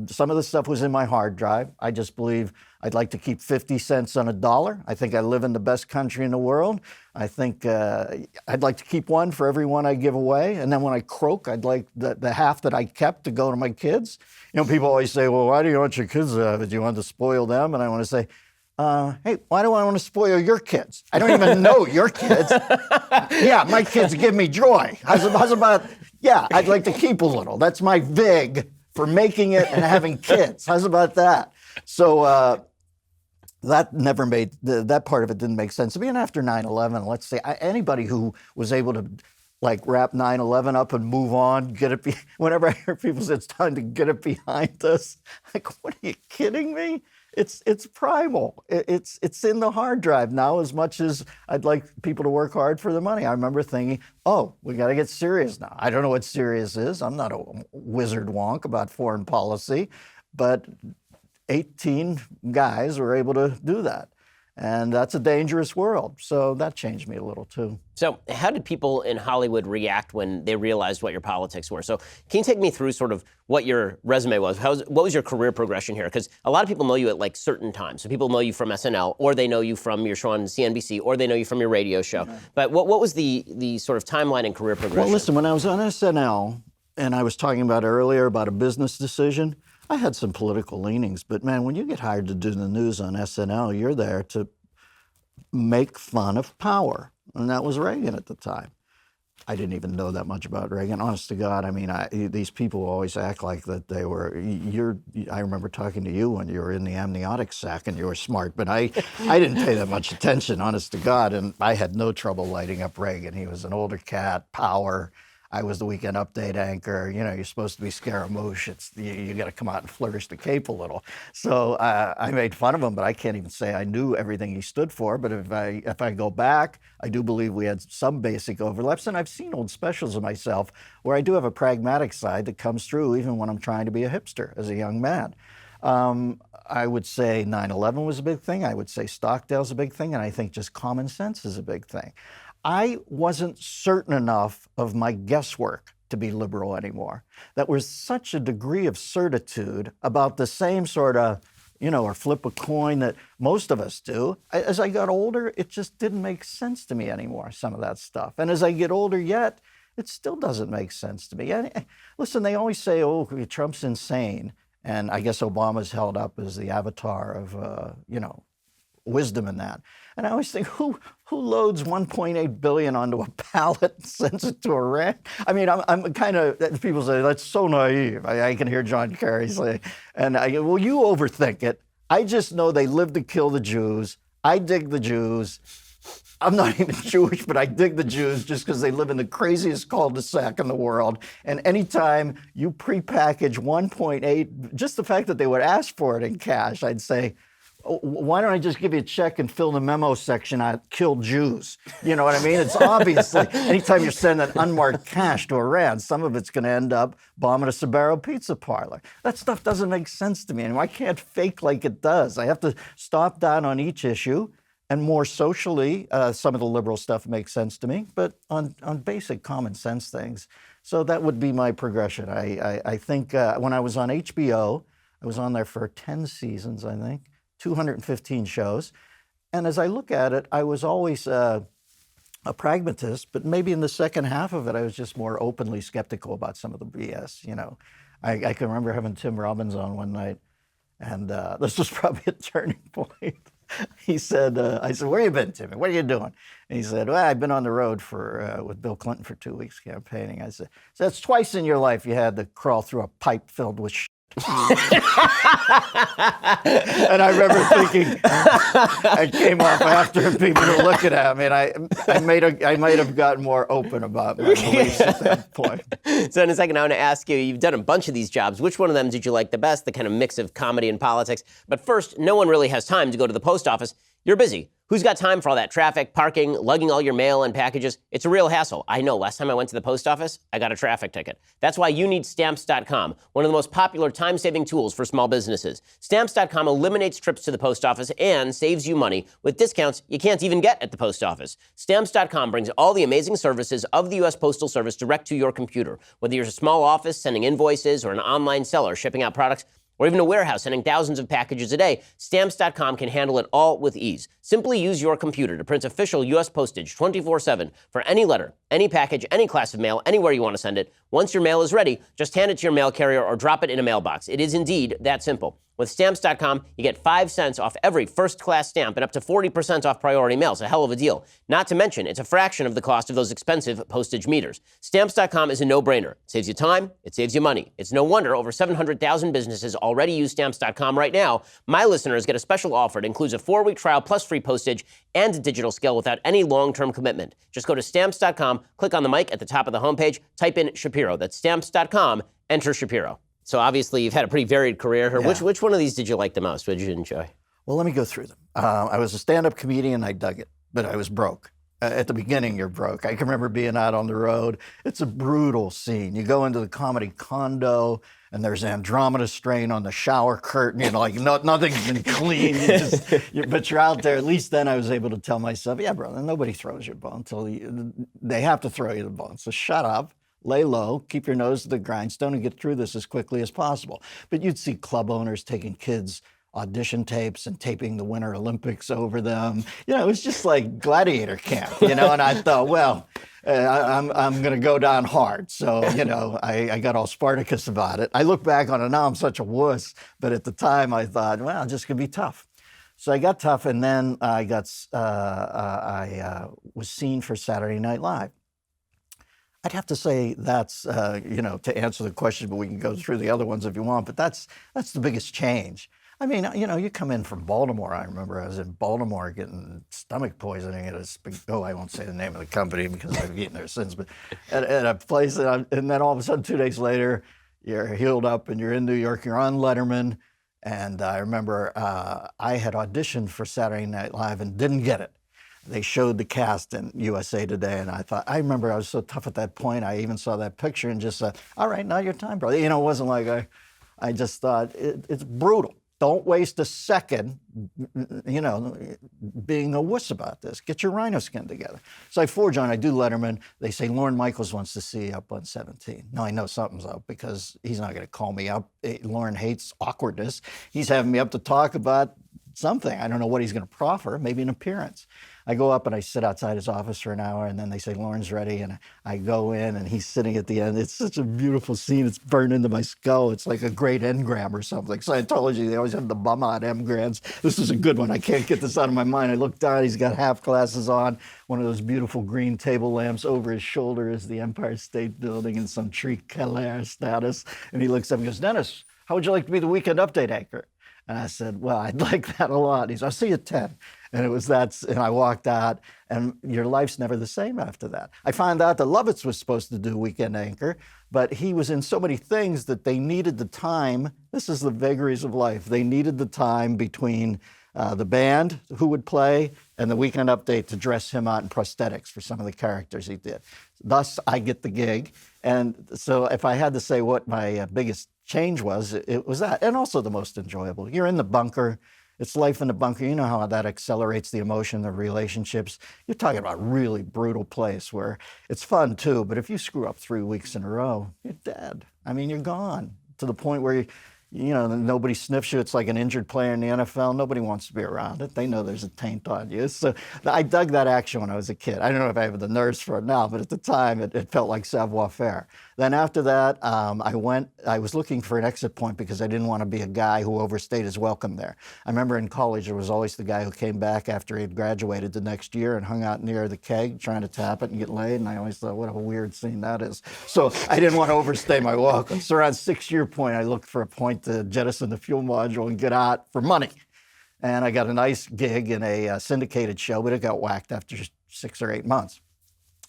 Some of the stuff was in my hard drive. I just believe I'd like to keep 50 cents on a dollar. I think I live in the best country in the world. I think I'd like to keep one for every one I give away. And then when I croak, I'd like the half that I kept to go to my kids. People always say, well, why do you want your kids to have it? Do you want to spoil them? And I want to say, hey, why do I want to spoil your kids? I don't even know your kids. Yeah, my kids give me joy. How's about, yeah, I'd like to keep a little. That's my vig for making it and having kids. How's about that? So that never made, that part of it didn't make sense to me. And after 9/11, let's say, anybody who was able to wrap 9/11 up and move on, whenever I hear people say it's time to get it behind us, what are you kidding me? It's primal. It's in the hard drive now as much as I'd like people to work hard for the money. I remember thinking, oh, we got to get serious now. I don't know what serious is. I'm not a wizard wonk about foreign policy, but 18 guys were able to do that. And that's a dangerous world. So that changed me a little too. So how did people in Hollywood react when they realized what your politics were? So can you take me through sort of what your resume was? What was your career progression here? Because a lot of people know you at certain times. So people know you from SNL, or they know you from your show on CNBC, or they know you from your radio show. Okay. But what was the sort of timeline and career progression? Well, listen, when I was on SNL, and I was talking about earlier about a business decision, I had some political leanings, but man, when you get hired to do the news on SNL, you're there to make fun of power. And that was Reagan at the time. I didn't even know that much about Reagan. Honest to God, I mean, these people always act like that they were, I remember talking to you when you were in the amniotic sac and you were smart, but I didn't pay that much attention, honest to God, and I had no trouble lighting up Reagan. He was an older cat, power. I was the Weekend Update anchor. You're supposed to be Scaramouche. You got to come out and flourish the cape a little. So I made fun of him, but I can't even say I knew everything he stood for. But if I go back, I do believe we had some basic overlaps. And I've seen old specials of myself where I do have a pragmatic side that comes through even when I'm trying to be a hipster as a young man. I would say 9/11 was a big thing. I would say Stockdale's a big thing. And I think just common sense is a big thing. I wasn't certain enough of my guesswork to be liberal anymore. That was such a degree of certitude about the same sort of, or flip a coin that most of us do. As I got older, it just didn't make sense to me anymore, some of that stuff. And as I get older yet, it still doesn't make sense to me. And listen, they always say, oh, Trump's insane. And I guess Obama's held up as the avatar of, wisdom in that. And I always think, who loads 1.8 billion onto a pallet and sends it to Iran? I mean, I'm kind of, people say, that's so naive. I can hear John Kerry say, and I go, well, you overthink it. I just know they live to kill the Jews. I dig the Jews. I'm not even Jewish, but I dig the Jews just because they live in the craziest cul-de-sac in the world. And anytime you prepackage 1.8, just the fact that they would ask for it in cash, I'd say, why don't I just give you a check and fill the memo section out, kill Jews? You know what I mean? It's obviously, anytime you're sending unmarked cash to Iran, some of it's going to end up bombing a Sbarro pizza parlor. That stuff doesn't make sense to me. And I can't fake like it does. I have to stop down on each issue. And more socially, some of the liberal stuff makes sense to me, but on basic common sense things. So that would be my progression. I think when I was on HBO, I was on there for 10 seasons, I think. 215 shows. And as I look at it, I was always a pragmatist, but maybe in the second half of it, I was just more openly skeptical about some of the BS. I can remember having Tim Robbins on one night, and this was probably a turning point. He said, I said, where you been, Timmy? What are you doing? And he said, well, I've been on the road with Bill Clinton for 2 weeks campaigning. I said, so that's twice in your life you had to crawl through a pipe filled with shit. And I remember thinking, I came off after and people were looking at me, and I might have gotten more open about my beliefs at that point. So in a second, I want to ask you, you've done a bunch of these jobs. Which one of them did you like the best, the kind of mix of comedy and politics? But first, no one really has time to go to the post office. You're busy. Who's got time for all that traffic, parking, lugging all your mail and packages? It's a real hassle. I know. Last time I went to the post office, I got a traffic ticket. That's why you need Stamps.com, one of the most popular time-saving tools for small businesses. Stamps.com eliminates trips to the post office and saves you money with discounts you can't even get at the post office. Stamps.com brings all the amazing services of the U.S. Postal Service direct to your computer. Whether you're a small office sending invoices or an online seller shipping out products, or even a warehouse sending thousands of packages a day, Stamps.com can handle it all with ease. Simply use your computer to print official U.S. postage 24/7 for any letter, any package, any class of mail, anywhere you want to send it. Once your mail is ready, just hand it to your mail carrier or drop it in a mailbox. It is indeed that simple. With Stamps.com, you get 5 cents off every first-class stamp and up to 40% off priority mail. It's a hell of a deal. Not to mention, it's a fraction of the cost of those expensive postage meters. Stamps.com is a no-brainer. It saves you time. It saves you money. It's no wonder over 700,000 businesses already use Stamps.com right now. My listeners get a special offer. It includes a 4-week trial plus free postage and a digital scale without any long-term commitment. Just go to Stamps.com, click on the mic at the top of the homepage, type in Shapiro. That's Stamps.com, enter Shapiro. So obviously you've had a pretty varied career here. Yeah. Which one of these did you like the most? What did you enjoy? Well, let me go through them. I was a stand-up comedian. I dug it, but I was broke. At the beginning, you're broke. I can remember being out on the road. It's a brutal scene. You go into the comedy condo, and there's Andromeda strain on the shower curtain. You know, like nothing's been cleaned. But you're out there. At least then I was able to tell myself, yeah, brother, nobody throws you a bone until they have to throw you the bone. So shut up. Lay low, keep your nose to the grindstone, and get through this as quickly as possible. But you'd see club owners taking kids' audition tapes and taping the Winter Olympics over them. You know, it was just like gladiator camp, you know, and I thought, well, I'm going to go down hard. So, you know, I got all Spartacus about it. I look back on it now, I'm such a wuss. But at the time, I thought, well, it's just going to be tough. So I got tough, and then I was seen for Saturday Night Live. I'd have to say that's, you know, to answer the question, but we can go through the other ones if you want, but that's the biggest change. I mean, you know, you come in from Baltimore. I remember I was in Baltimore getting stomach poisoning at I won't say the name of the company because I've eaten there since, but at a place, and then all of a sudden 2 days later, you're healed up and you're in New York, you're on Letterman. And I remember I had auditioned for Saturday Night Live and didn't get it. They showed the cast in USA Today, and I remember I was so tough at that point, I even saw that picture and just said, all right, now your time, brother. You know, it wasn't like I just thought, it's brutal. Don't waste a second, you know, being a wuss about this. Get your rhino skin together. So I forge on, I do Letterman. They say, Lorne Michaels wants to see you up on 17. Now I know something's up because he's not going to call me up. Lorne hates awkwardness. He's having me up to talk about something. I don't know what he's going to proffer, maybe an appearance. I go up and I sit outside his office for an hour, and then they say, Lorne's ready, and I go in, and he's sitting at the end. It's such a beautiful scene. It's burned into my skull. It's like a great engram or something. Scientology, they always have the bum-out engrams. This is a good one. I can't get this out of my mind. I look down. He's got half glasses on, one of those beautiful green table lamps. Over his shoulder is the Empire State Building in some tree Keller status. And he looks up and goes, Dennis, how would you like to be the Weekend Update anchor? And I said, well, I'd like that a lot. He said, I'll see you at 10. And it was that, and I walked out, and your life's never the same after that. I found out that Lovitz was supposed to do Weekend Anchor, but he was in so many things that they needed the time. This is the vagaries of life. They needed the time between the band who would play and the Weekend Update to dress him out in prosthetics for some of the characters he did. Thus, I get the gig. And so if I had to say what my biggest change was, it was that, and also the most enjoyable. You're in the bunker. It's life in the bunker. You know how that accelerates the emotion of relationships. You're talking about a really brutal place where it's fun too, but if you screw up 3 weeks in a row, you're dead. I mean, you're gone to the point where nobody sniffs you. It's like an injured player in the NFL. Nobody wants to be around it. They know there's a taint on you. So I dug that action when I was a kid. I don't know if I have the nerves for it now, but at the time it felt like savoir-faire. Then after that, I was looking for an exit point because I didn't want to be a guy who overstayed his welcome there. I remember in college, there was always the guy who came back after he had graduated the next year and hung out near the keg trying to tap it and get laid. And I always thought, what a weird scene that is. So I didn't want to overstay my welcome. So around 6-year point, I looked for a point to jettison the fuel module and get out for money. And I got a nice gig in a syndicated show, but it got whacked after 6 or 8 months.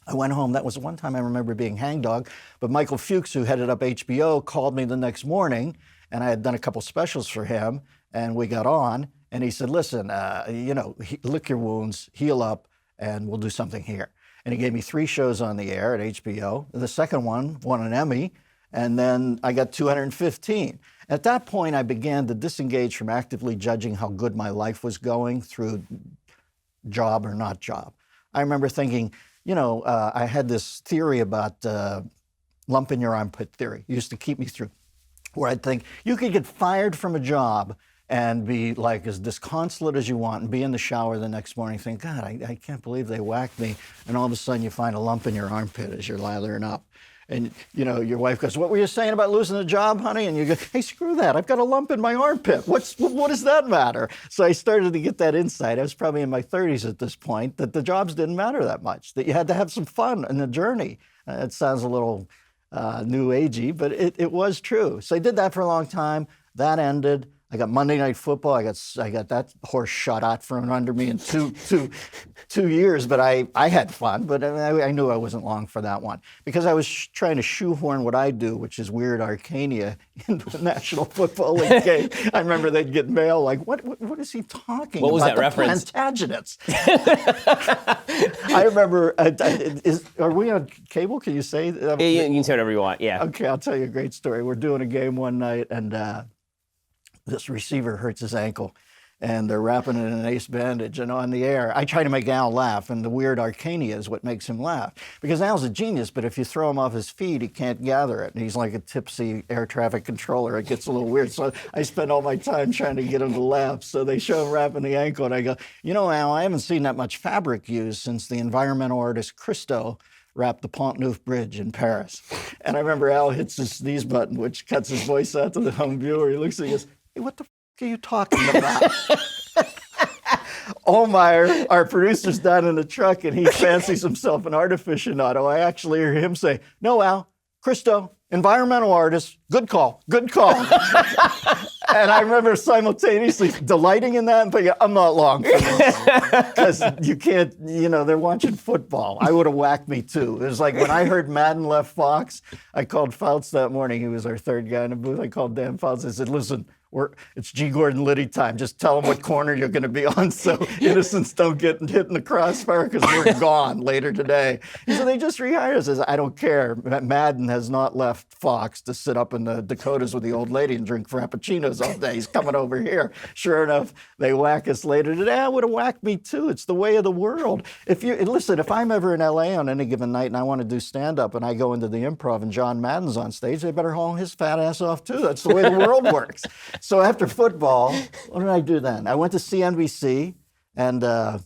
I went home. That was one time I remember being hangdog. But Michael Fuchs, who headed up HBO, called me the next morning, and I had done a couple specials for him, and we got on. And he said, listen, lick your wounds, heal up, and we'll do something here. And he gave me 3 shows on the air at HBO. The second one won an Emmy, and then I got 215. At that point, I began to disengage from actively judging how good my life was going through job or not job. I remember thinking, I had this theory about lump in your armpit theory. It used to keep me through, where I'd think you could get fired from a job and be like as disconsolate as you want and be in the shower the next morning think, God, I can't believe they whacked me. And all of a sudden you find a lump in your armpit as you're lathering up. And, your wife goes, what were you saying about losing the job, honey? And you go, hey, screw that. I've got a lump in my armpit. What does that matter? So I started to get that insight. I was probably in my 30s at this point, that the jobs didn't matter that much, that you had to have some fun in the journey. It sounds a little new agey, but it was true. So I did that for a long time. That ended. I got Monday Night Football. I got that horse shot out from under me in two years, but I had fun. But I knew I wasn't long for that one because I was trying to shoehorn what I do, which is weird Arcania, into the National Football League game. I remember they'd get mail like, what is he talking about? What was that reference? Plantagenets. I remember, are we on cable? Can you say? You can say whatever you want, yeah. Okay, I'll tell you a great story. We're doing a game one night, and this receiver hurts his ankle, and they're wrapping it in an ace bandage. And on the air, I try to make Al laugh, and the weird Arcania is what makes him laugh. Because Al's a genius, but if you throw him off his feet, he can't gather it. And he's like a tipsy air traffic controller. It gets a little weird. So I spend all my time trying to get him to laugh. So they show him wrapping the ankle, and I go, Al, I haven't seen that much fabric used since the environmental artist Christo wrapped the Pont Neuf Bridge in Paris. And I remember Al hits his sneeze button, which cuts his voice out to the home viewer. He looks at me and goes, hey, what the are you talking about? Olmeyer, our producer's down in the truck, and he fancies himself an art aficionado. I actually hear him say, no, Al, Christo, environmental artist, good call, good call. And I remember simultaneously delighting in that and thinking, I'm not long for this. Because you can't, they're watching football. I would have whacked me too. It was like when I heard Madden left Fox, I called Fouts that morning. He was our third guy in the booth. I called Dan Fouts. I said, listen, it's G. Gordon Liddy time. Just tell them what corner you're going to be on so innocents don't get hit in the crossfire because we're gone later today. So they just rehired us. I said, I don't care. Madden has not left Fox to sit up in the Dakotas with the old lady and drink frappuccinos all day. He's coming over here. Sure enough, they whack us later today. I would have whacked me too. It's the way of the world. If I'm ever in LA on any given night and I want to do stand-up and I go into the Improv and John Madden's on stage, they better haul his fat ass off too. That's the way the world works. So after football, what did I do then? I went to CNBC, and I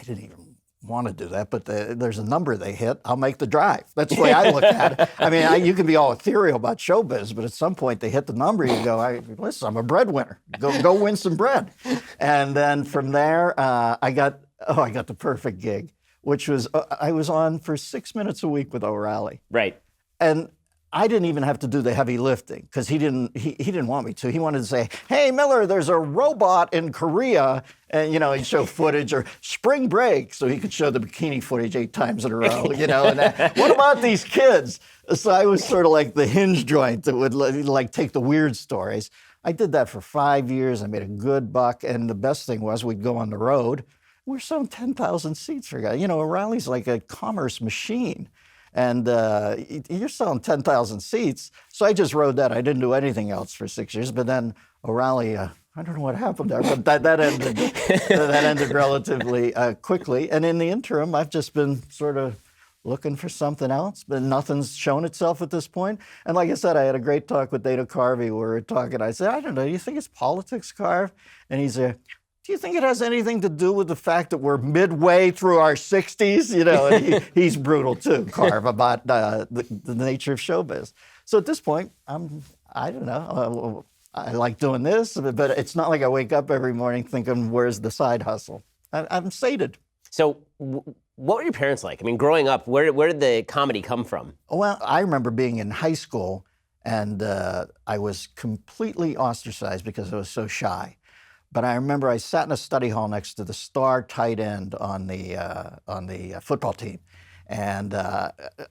didn't even want to do that, but there's a number they hit. I'll make the drive. That's the way I look at it. I mean, you can be all ethereal about showbiz, but at some point they hit the number. You go, listen, I'm a breadwinner. Go win some bread. And then from there, I got the perfect gig, which was I was on for 6 minutes a week with O'Reilly. Right. And I didn't even have to do the heavy lifting because he didn't want me to. He wanted to say, hey, Miller, there's a robot in Korea. And, he'd show footage or spring break. So he could show the bikini footage 8 times in a row, and what about these kids? So I was sort of like the hinge joint that would take the weird stories. I did that for 5 years. I made a good buck. And the best thing was we'd go on the road. We're selling 10,000 seats for guys. O'Reilly's like a commerce machine. And you're selling 10,000 seats. So I just rode that. I didn't do anything else for 6 years. But then O'Reilly, I don't know what happened there, but that ended relatively quickly. And in the interim, I've just been sort of looking for something else, but nothing's shown itself at this point. And like I said, I had a great talk with Dana Carvey where we were talking. I said, I don't know, do you think it's politics, Carv? And he's a, do you think it has anything to do with the fact that we're midway through our 60s? You know, and he's brutal too, Carv, about the nature of showbiz. So at this point, I don't know. I like doing this, but it's not like I wake up every morning thinking, where's the side hustle? I'm sated. So what were your parents like? I mean, growing up, where did the comedy come from? Well, I remember being in high school, and I was completely ostracized because I was so shy. But I remember I sat in a study hall next to the star tight end on the football team, and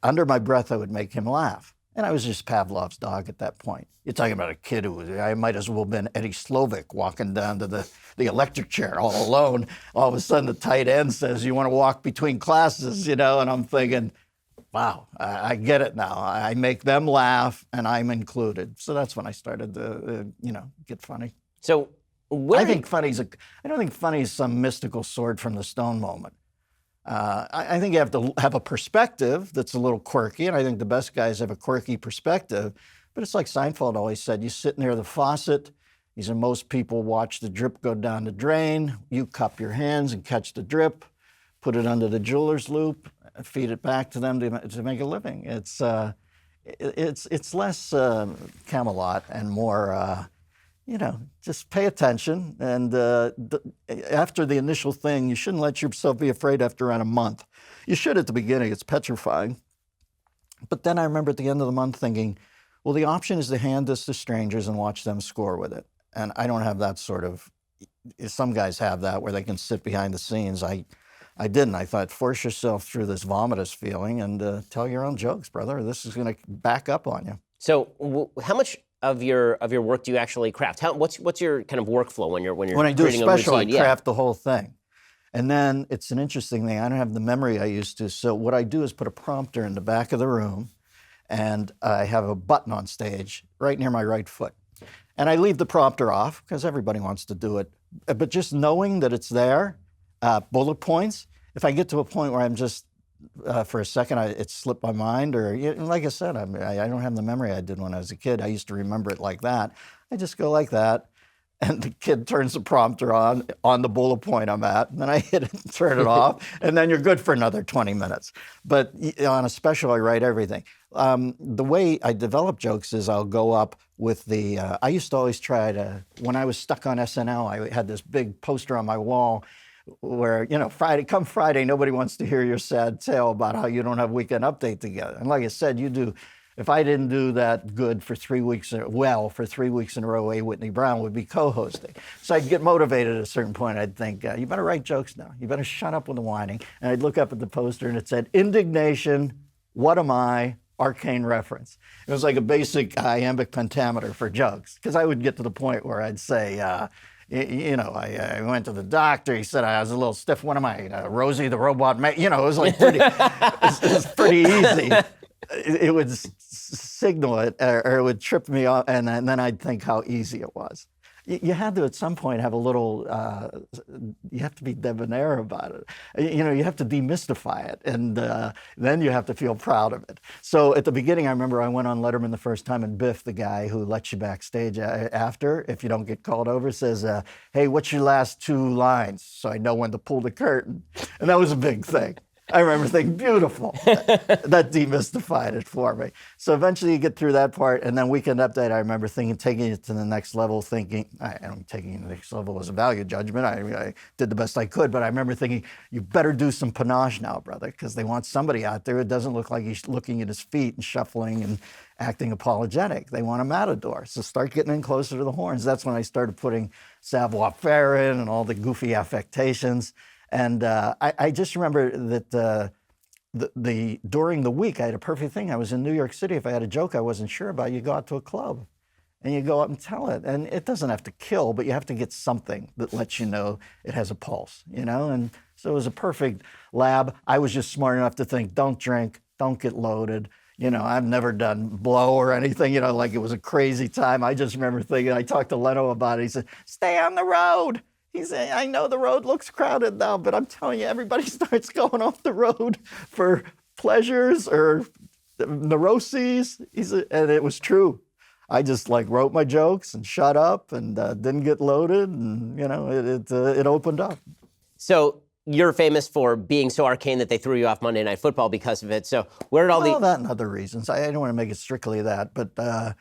under my breath I would make him laugh. And I was just Pavlov's dog at that point. You're talking about a kid I might as well have been Eddie Slovik walking down to the electric chair all alone. All of a sudden the tight end says, you want to walk between classes, you know? And I'm thinking, wow, I get it now. I make them laugh and I'm included. So that's when I started to, get funny. So I don't think funny is some mystical sword from the stone moment. I think you have to have a perspective that's a little quirky, and I think the best guys have a quirky perspective. But it's like Seinfeld always said, you sit near the faucet. He said, most people watch the drip go down the drain. You cup your hands and catch the drip, put it under the jeweler's loop, feed it back to them to make a living. It's less Camelot and more, just pay attention. And after the initial thing, you shouldn't let yourself be afraid after around a month. You should at the beginning. It's petrifying. But then I remember at the end of the month thinking, well, the option is to hand this to strangers and watch them score with it. And I don't have that sort of, some guys have that where they can sit behind the scenes. I didn't. I thought, force yourself through this vomitous feeling and tell your own jokes, brother. This is going to back up on you. So how much of your work do you actually craft? What's your kind of workflow when I do a special, I craft the whole thing. And then it's an interesting thing. I don't have the memory I used to. So what I do is put a prompter in the back of the room, and I have a button on stage right near my right foot. And I leave the prompter off because everybody wants to do it. But just knowing that it's there, bullet points, if I get to a point where I'm just, for a second, it slipped my mind, or like I said, I don't have the memory I did when I was a kid. I used to remember it like that. I just go like that, and the kid turns the prompter on the bullet point I'm at, and then I hit it and turn it off, and then you're good for another 20 minutes. But on a special, I write everything. The way I develop jokes is I'll go up with I used to always try to, when I was stuck on SNL, I had this big poster on my wall where, Friday, nobody wants to hear your sad tale about how you don't have Weekend Update together. And like I said, if I didn't do that good for 3 weeks, in a row, A. Whitney Brown would be co-hosting. So I'd get motivated at a certain point. I'd think, you better write jokes now. You better shut up with the whining. And I'd look up at the poster and it said, indignation, what am I, arcane reference. It was like a basic iambic pentameter for jokes. Because I would get to the point where I'd say, I went to the doctor. He said I was a little stiff. What am I, Rosie the Robot? It was like pretty, it was pretty easy. It would signal it, or it would trip me off, and then I'd think how easy it was. You had to, at some point, have a little, you have to be debonair about it. You have to demystify it, and then you have to feel proud of it. So at the beginning, I remember I went on Letterman the first time, and Biff, the guy who lets you backstage after, if you don't get called over, says, hey, what's your last 2 lines? So I know when to pull the curtain. And that was a big thing. I remember thinking, beautiful. That demystified it for me. So eventually you get through that part, and then Weekend Update, I remember taking it to the next level, taking it to the next level as a value judgment. I did the best I could, but I remember thinking, you better do some panache now, brother, because they want somebody out there who doesn't look like he's looking at his feet and shuffling and acting apologetic. They want a matador. So start getting in closer to the horns. That's when I started putting savoir-faire in and all the goofy affectations. And I just remember that during the week, I had a perfect thing. I was in New York City. If I had a joke I wasn't sure about, you go out to a club and you go up and tell it. And it doesn't have to kill, but you have to get something that lets you know it has a pulse, And so it was a perfect lab. I was just smart enough to think, don't drink, don't get loaded. I've never done blow or anything, like it was a crazy time. I just remember thinking, I talked to Leno about it. He said, stay on the road. He said, I know the road looks crowded now, but I'm telling you, everybody starts going off the road for pleasures or neuroses. And it was true. I just like wrote my jokes and shut up and didn't get loaded, and it opened up. So you're famous for being so arcane that they threw you off Monday Night Football because of it. So where did all that and other reasons. I don't want to make it strictly that, but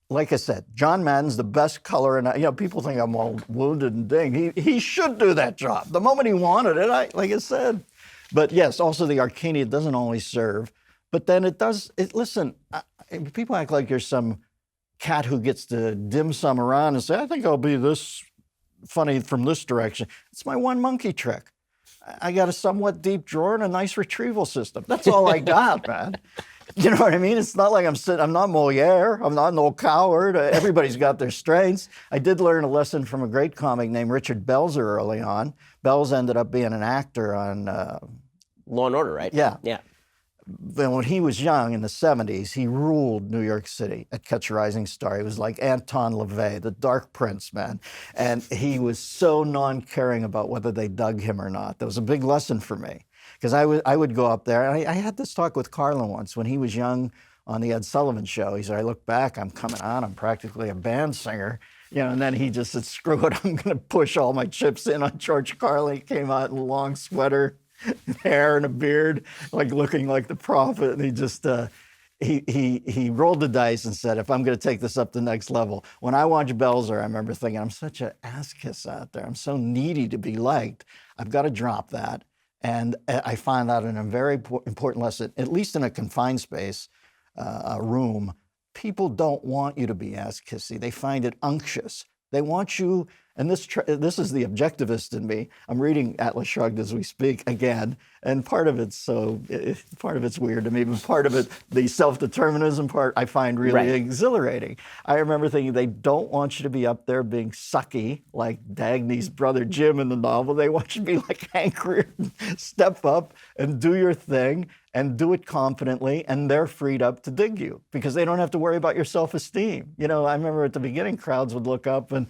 like I said, John Madden's the best color, and people think I'm all wounded and dinged. He should do that job the moment he wanted it. Like I said, but yes, also the arcane, it doesn't always serve, but then it does. Listen, people act like you're some cat who gets to dim sum around and say, I think I'll be this funny from this direction. It's my one monkey trick. I got a somewhat deep drawer and a nice retrieval system. That's all I got, man. You know what I mean? It's not like I'm not Moliere. I'm not an old coward. Everybody's got their strengths. I did learn a lesson from a great comic named Richard Belzer early on. Belz ended up being an actor on Law and Order, right? Yeah. Yeah. Then when he was young in the 70s, he ruled New York City at Catch a Rising Star. He was like Anton LaVey, the Dark Prince, man. And he was so non-caring about whether they dug him or not. That was a big lesson for me. Because I would go up there, and I had this talk with Carlin once when he was young on the Ed Sullivan Show. He said, I look back, I'm coming on, I'm practically a band singer. And then he just said, screw it, I'm going to push all my chips in on George Carlin. He came out in a long sweater, hair and a beard, like looking like the prophet. And he just, he rolled the dice and said, if I'm going to take this up the next level. When I watched Belzer, I remember thinking, I'm such an ass kiss out there. I'm so needy to be liked. I've got to drop that. And I find out in a very important lesson, at least in a confined space, a room, people don't want you to be ass kissy. They find it unctuous. They want you, and this is the objectivist in me. I'm reading Atlas Shrugged as we speak again, and part of it's weird to me, but part of it, the self-determinism part, I find really exhilarating. I remember thinking they don't want you to be up there being sucky like Dagny's brother Jim in the novel. They want you to be like Hank Reardon, step up and do your thing and do it confidently, and they're freed up to dig you because they don't have to worry about your self-esteem. I remember at the beginning, crowds would look up and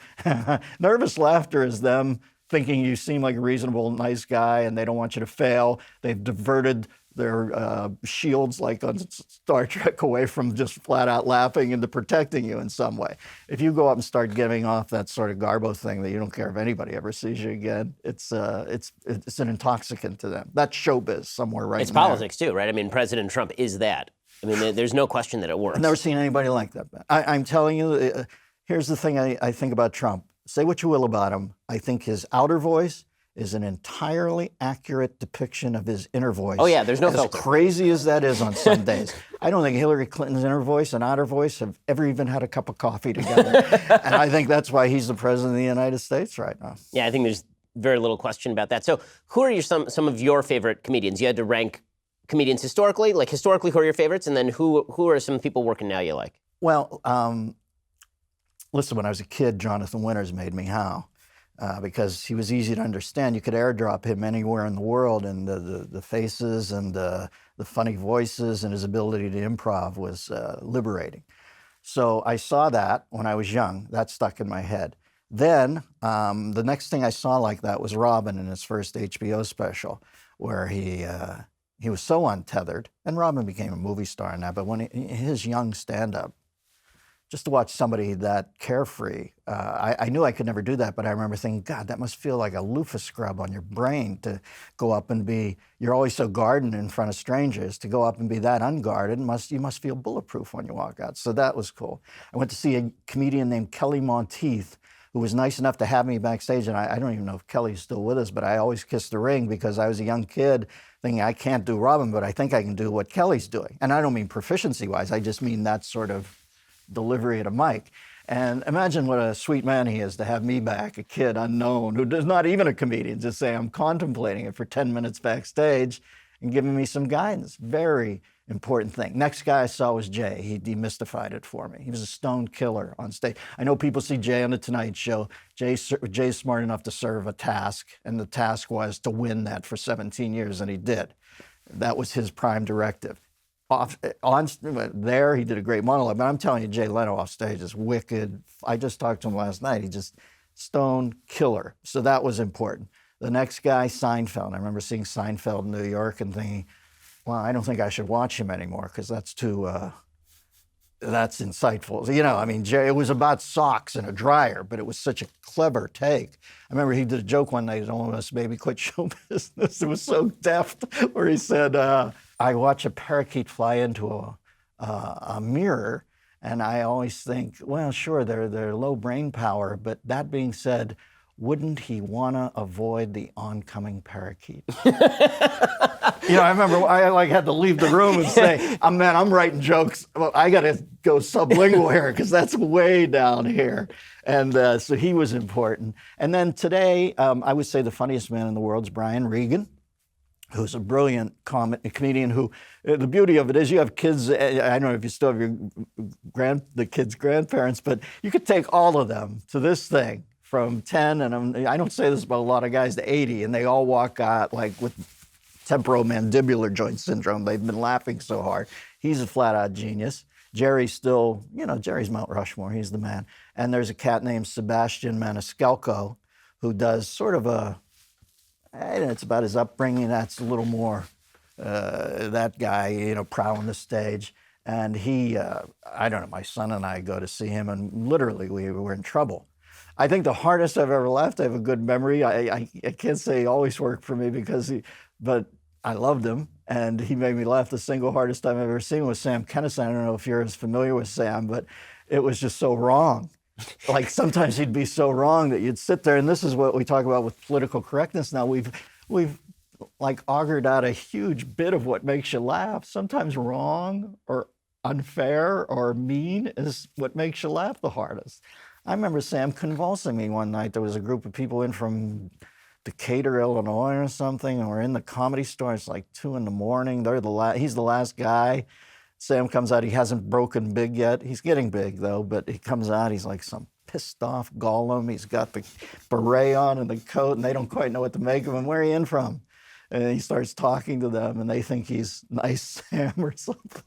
nervous laughter is them thinking you seem like a reasonable, nice guy and they don't want you to fail. They've diverted their shields like on Star Trek away from just flat out laughing into protecting you in some way. If you go up and start giving off that sort of garbo thing that you don't care if anybody ever sees you again, it's an intoxicant to them. That's showbiz somewhere right It's in there. politics too, right? I mean, President Trump is that. I mean, there's no question that it works. I've never seen anybody like that. I'm telling you, here's the thing I think about Trump. Say what you will about him. I think his outer voice is an entirely accurate depiction of his inner voice. Oh yeah, there's no filter. As crazy as that is on some days. I don't think Hillary Clinton's inner voice and outer voice have ever even had a cup of coffee together. And I think that's why he's the president of the United States right now. Yeah, I think there's very little question about that. So who are some of your favorite comedians? You had to rank comedians historically, who are your favorites? And then who are some people working now you like? Well, listen, when I was a kid, Jonathan Winters made me howl. Because he was easy to understand. You could airdrop him anywhere in the world, and the faces and the funny voices and his ability to improv was liberating. So I saw that when I was young. That stuck in my head. Then the next thing I saw like that was Robin in his first HBO special, where he was so untethered. And Robin became a movie star in that, but when his young stand-up, just to watch somebody that carefree, I knew I could never do that, but I remember thinking, God, that must feel like a loofah scrub on your brain to go up and you're always so guarded in front of strangers, to go up and be that unguarded, you must feel bulletproof when you walk out. So that was cool. I went to see a comedian named Kelly Monteith, who was nice enough to have me backstage, and I don't even know if Kelly's still with us, but I always kissed the ring because I was a young kid thinking I can't do Robin, but I think I can do what Kelly's doing. And I don't mean proficiency-wise, I just mean that sort of delivery at a mic. And imagine what a sweet man he is to have me back, a kid unknown, who is not even a comedian, just say I'm contemplating it for 10 minutes backstage and giving me some guidance. Very important thing. Next guy I saw was Jay. He demystified it for me. He was a stone killer on stage. I know people see Jay on The Tonight Show. Jay's smart enough to serve a task, and the task was to win that for 17 years, and he did. That was his prime directive. There, he did a great monologue, but I'm telling you, Jay Leno off stage is wicked. I just talked to him last night. He just stone killer. So that was important. The next guy, Seinfeld. I remember seeing Seinfeld in New York and thinking, well, I don't think I should watch him anymore because that's too, that's insightful. You know, I mean, it was about socks and a dryer, but it was such a clever take. I remember he did a joke one night, "Don't let us maybe quit show business." It was so deft, where he said, "I watch a parakeet fly into a mirror, and I always think, well, sure, they're low brain power, but that being said, wouldn't he want to avoid the oncoming parakeet?" You know, I remember I had to leave the room and say, "Man, I'm writing jokes. Well, I got to go sublingual here because that's way down here." And so he was important. And then today, I would say the funniest man in the world is Brian Regan, who's a brilliant comedian who, the beauty of it is you have kids, I don't know if you still have the kids' grandparents, but you could take all of them to this thing from 10, and I don't say this about a lot of guys, to 80, and they all walk out like with temporomandibular joint syndrome. They've been laughing so hard. He's a flat-out genius. Jerry's still, Jerry's Mount Rushmore. He's the man. And there's a cat named Sebastian Maniscalco who does sort of it's about his upbringing. That's a little more that guy, prowling the stage. And he, I don't know, my son and I go to see him, and literally we were in trouble. I think the hardest I've ever laughed, I have a good memory. I can't say he always worked for me but I loved him, and he made me laugh. The single hardest time I've ever seen was Sam Kinison. I don't know if you're as familiar with Sam, but it was just so wrong. Like sometimes he'd be so wrong that you'd sit there, and this is what we talk about with political correctness now. We've like augured out a huge bit of what makes you laugh. Sometimes wrong or unfair or mean is what makes you laugh the hardest. I remember Sam convulsing me one night. There was a group of people in from Decatur, Illinois or something, and we're in the Comedy Store. It's like 2 a.m. He's the last guy. Sam comes out. He hasn't broken big yet. He's getting big, though, but he comes out. He's like some pissed off Gollum. He's got the beret on and the coat, and they don't quite know what to make of him. "Where are you in from?" And he starts talking to them, and they think he's Nice Sam or something.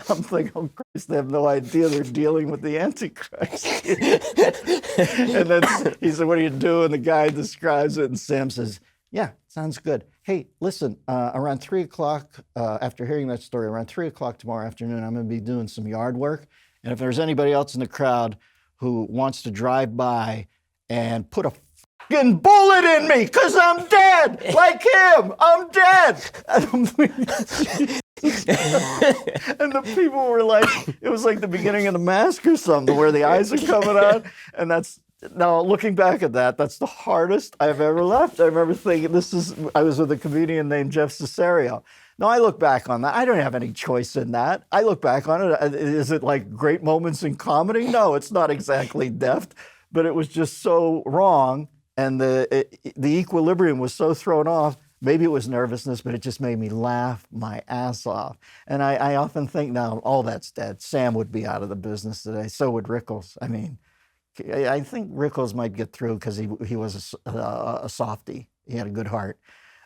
I'm thinking, oh, Christ, they have no idea they're dealing with the Antichrist. And then he said, "What are you doing?" The guy describes it, and Sam says, "Yeah, sounds good. Hey, listen, around 3 o'clock, after hearing that story, around 3 o'clock tomorrow afternoon, I'm going to be doing some yard work. And if there's anybody else in the crowd who wants to drive by and put a fucking bullet in me, because I'm dead, like him, I'm dead." And the people were like, it was like the beginning of The Mask or something, where the eyes are coming out. And now looking back at that, that's the hardest I've ever laughed. I remember thinking, I was with a comedian named Jeff Cesario. Now I look back on that, I don't have any choice in that. I look back on it, is it like great moments in comedy? No, it's not exactly deft, but it was just so wrong. And the equilibrium was so thrown off. Maybe it was nervousness, but it just made me laugh my ass off. And I often think now, all that's dead. Sam would be out of the business today. So would Rickles. I mean, I think Rickles might get through because he was a softie. He had a good heart.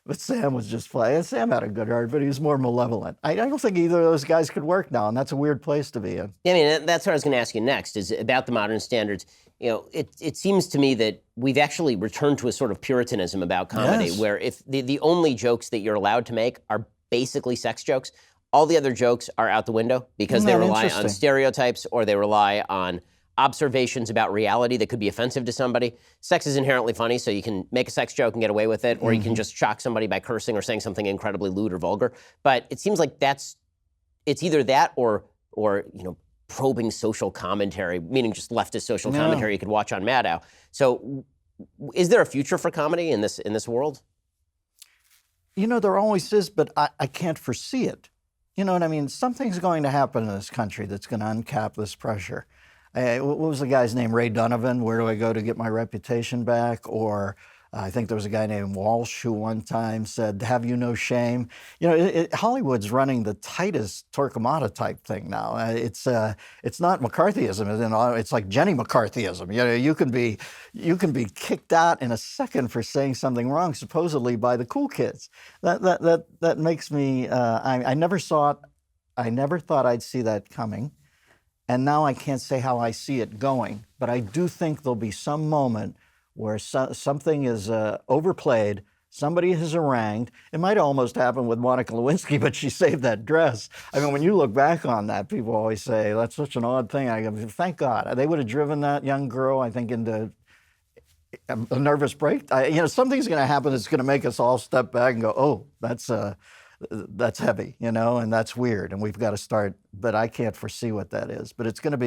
But Sam was just flat. Sam had a good heart, but he was more malevolent. I don't think either of those guys could work now, and that's a weird place to be in. Yeah, I mean, that's what I was going to ask you next, is about the modern standards. It seems to me that we've actually returned to a sort of Puritanism about comedy, Yes. where if the only jokes that you're allowed to make are basically sex jokes, all the other jokes are out the window because Isn't they that rely on interesting? stereotypes, or they rely on observations about reality that could be offensive to somebody. Sex is inherently funny, so you can make a sex joke and get away with it, or you can just shock somebody by cursing or saying something incredibly lewd or vulgar. But it seems like it's either that or probing social commentary, meaning just leftist social commentary you could watch on Maddow. So is there a future for comedy in this world? There always is, but I can't foresee it. You know what I mean? Something's going to happen in this country that's going to uncap this pressure. What was the guy's name? Ray Donovan, "Where do I go to get my reputation back?" Or I think there was a guy named Walsh who one time said, "Have you no shame?" Hollywood's running the tightest Torquemada type thing now. It's not McCarthyism. It's like Jenny McCarthyism. You can be kicked out in a second for saying something wrong, supposedly by the cool kids. That makes me. I never saw it. I never thought I'd see that coming. And now I can't say how I see it going, but I do think there'll be some moment where something is overplayed, Somebody has harangued. It might almost happen with Monica Lewinsky, but she saved that dress. I mean, when you look back on that, people always say, that's such an odd thing. I go, thank God. They would have driven that young girl, I think, into a nervous break. Something's going to happen that's going to make us all step back and go, oh, that's heavy, and that's weird, and we've got to start. But I can't foresee what that is. But it's not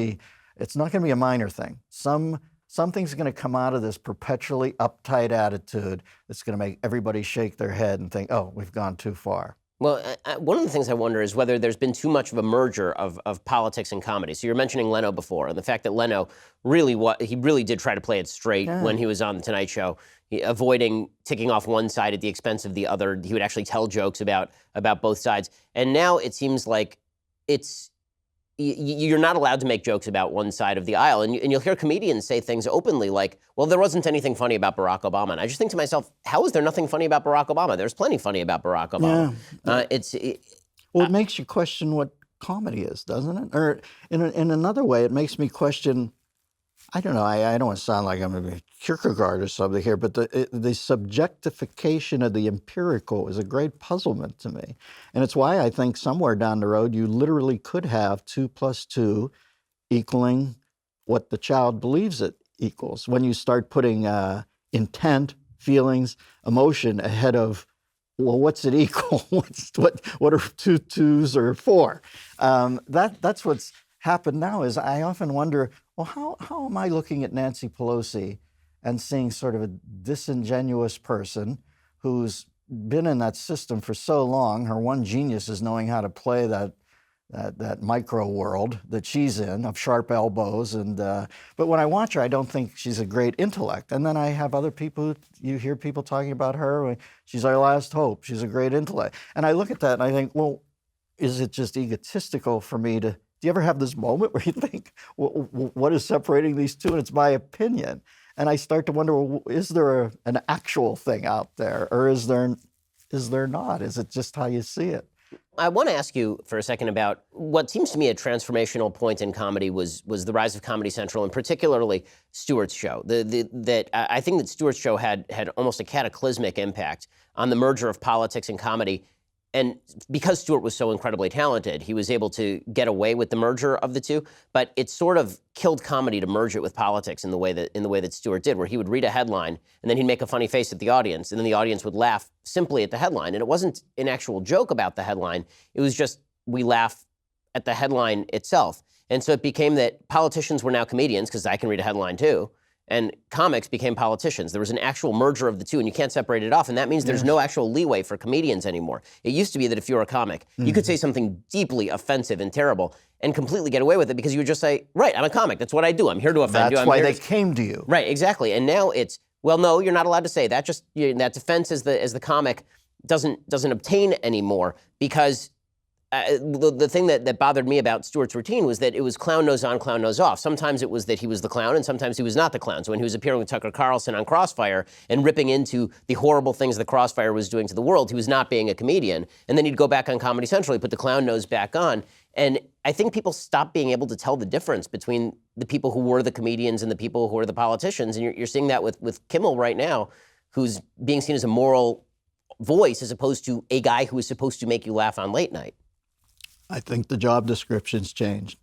going to be a minor thing. Something's going to come out of this perpetually uptight attitude that's going to make everybody shake their head and think, oh, we've gone too far. Well, one of the things I wonder is whether there's been too much of a merger of politics and comedy. So you're mentioning Leno before, and the fact that Leno really did try to play it straight when he was on The Tonight Show, avoiding ticking off one side at the expense of the other. He would actually tell jokes about both sides. And now it seems like you're not allowed to make jokes about one side of the aisle. And you'll hear comedians say things openly like, well, there wasn't anything funny about Barack Obama. And I just think to myself, how is there nothing funny about Barack Obama? There's plenty funny about Barack Obama. Yeah. It makes you question what comedy is, doesn't it? Or in another way, it makes me question, I don't know, I don't want to sound like I'm a Kierkegaard or something here, but the subjectification of the empirical is a great puzzlement to me. And it's why I think somewhere down the road, you literally could have 2 + 2 equaling what the child believes it equals. When you start putting intent, feelings, emotion ahead of, well, what's it equal? What are 2 2s or 4? That's what's happened now. Is I often wonder, well, how am I looking at Nancy Pelosi and seeing sort of a disingenuous person who's been in that system for so long? Her one genius is knowing how to play that micro world that she's in of sharp elbows. But when I watch her, I don't think she's a great intellect. And then I have other people, you hear people talking about her, she's our last hope, she's a great intellect. And I look at that and I think, well, is it just egotistical for me to, do you ever have this moment where you think, well, what is separating these two? And it's my opinion. And I start to wonder, well, is there an actual thing out there, or is there not? Is it just how you see it? I want to ask you for a second about what seems to me a transformational point in comedy was the rise of Comedy Central, and particularly Stewart's show. I think that Stewart's show had almost a cataclysmic impact on the merger of politics and comedy. And because Stewart was so incredibly talented, he was able to get away with the merger of the two. But it sort of killed comedy to merge it with politics in the way that Stewart did, where he would read a headline and then he'd make a funny face at the audience, and then the audience would laugh simply at the headline. And it wasn't an actual joke about the headline; it was just we laugh at the headline itself. And so it became that politicians were now comedians, because I can read a headline too, and comics became politicians. There was an actual merger of the two, and you can't separate it off. And that means there's no actual leeway for comedians anymore. It used to be that if you were a comic, you could say something deeply offensive and terrible and completely get away with it, because you would just say, right, I'm a comic. That's what I do. I'm here to offend you. That's why they came to you. Right, exactly. And now it's, well, no, you're not allowed to say that. Just that defense as the comic doesn't obtain anymore, because the thing that bothered me about Stewart's routine was that it was clown nose on, clown nose off. Sometimes it was that he was the clown, and sometimes he was not the clown. So when he was appearing with Tucker Carlson on Crossfire and ripping into the horrible things that Crossfire was doing to the world, he was not being a comedian. And then he'd go back on Comedy Central, he'd put the clown nose back on. And I think people stopped being able to tell the difference between the people who were the comedians and the people who were the politicians. And you're seeing that with Kimmel right now, who's being seen as a moral voice as opposed to a guy who is supposed to make you laugh on late night. I think the job description's changed.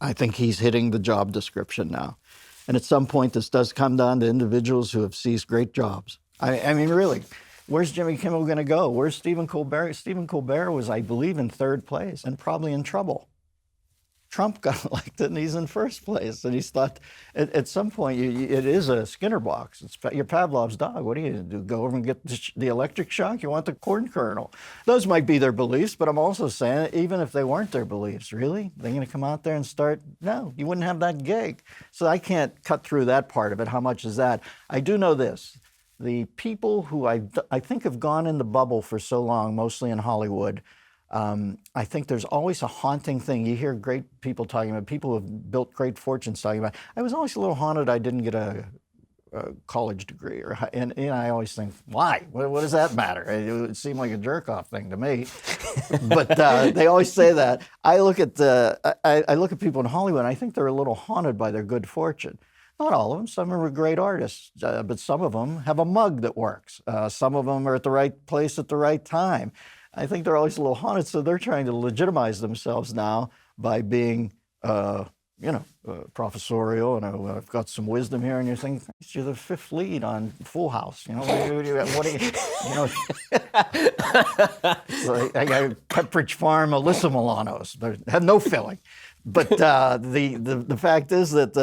I think he's hitting the job description now. And at some point, this does come down to individuals who have seized great jobs. I mean, really, where's Jimmy Kimmel going to go? Where's Stephen Colbert? Stephen Colbert was, I believe, in 3rd place and probably in trouble. Trump got elected and he's in 1st place. And he's thought, at some point, it is a Skinner box. It's your Pavlov's dog. What are you going to do? Go over and get the electric shock? You want the corn kernel? Those might be their beliefs, but I'm also saying, even if they weren't their beliefs, really? They're going to come out there and start? No, you wouldn't have that gig. So I can't cut through that part of it. How much is that? I do know this. The people who I think have gone in the bubble for so long, mostly in Hollywood, I think there's always a haunting thing. You hear great people talking about, people who have built great fortunes talking about, I was always a little haunted I didn't get a college degree. And I always think, why? What does that matter? It seemed like a jerk-off thing to me. But they always say that. I look at people in Hollywood, and I think they're a little haunted by their good fortune. Not all of them. Some are great artists, but some of them have a mug that works. Some of them are at the right place at the right time. I think they're always a little haunted, so they're trying to legitimize themselves now by being, professorial. And I've got some wisdom here, and you're thinking, you're the fifth lead on Full House. What do you so I got Pepperidge Farm, Alyssa Milano's. They have no filling. But the fact is that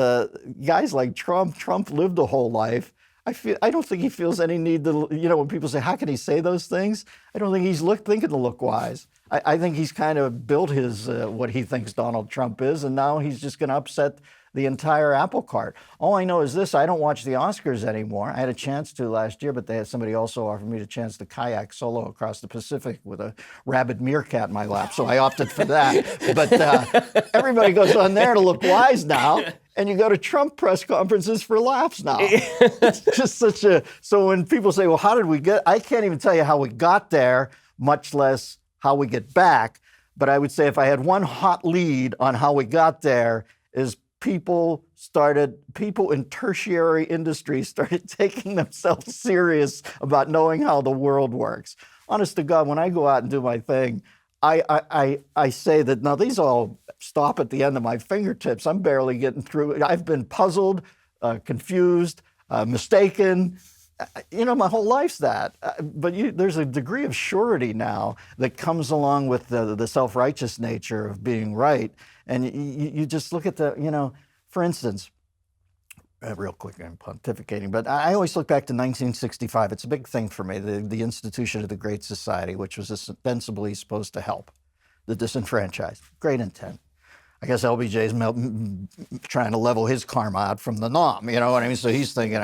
guys like Trump lived a whole life. I don't think he feels any need to, when people say, how can he say those things? I don't think he's thinking to look wise. I think he's kind of built his, what he thinks Donald Trump is, and now he's just going to upset the entire apple cart. All I know is this: I don't watch the Oscars anymore. I had a chance to last year, but somebody also offered me the chance to kayak solo across the Pacific with a rabid meerkat in my lap, so I opted for that. But everybody goes on there to look wise now, and you go to Trump press conferences for laughs now. It's just so when people say, well, how did we get, I can't even tell you how we got there, much less how we get back. But I would say if I had one hot lead on how we got there, is people in tertiary industries started taking themselves serious about knowing how the world works. Honest to God, when I go out and do my thing, I say that now these all stop at the end of my fingertips. I'm barely getting through. I've been puzzled, confused, mistaken. My whole life's that. But there's a degree of surety now that comes along with the self-righteous nature of being right. And you just look at for instance, real quick, I'm pontificating, but I always look back to 1965. It's a big thing for me, the institution of the Great Society, which was ostensibly supposed to help the disenfranchised. Great intent. I guess LBJ's trying to level his karma out from the NOM, you know what I mean? So he's thinking,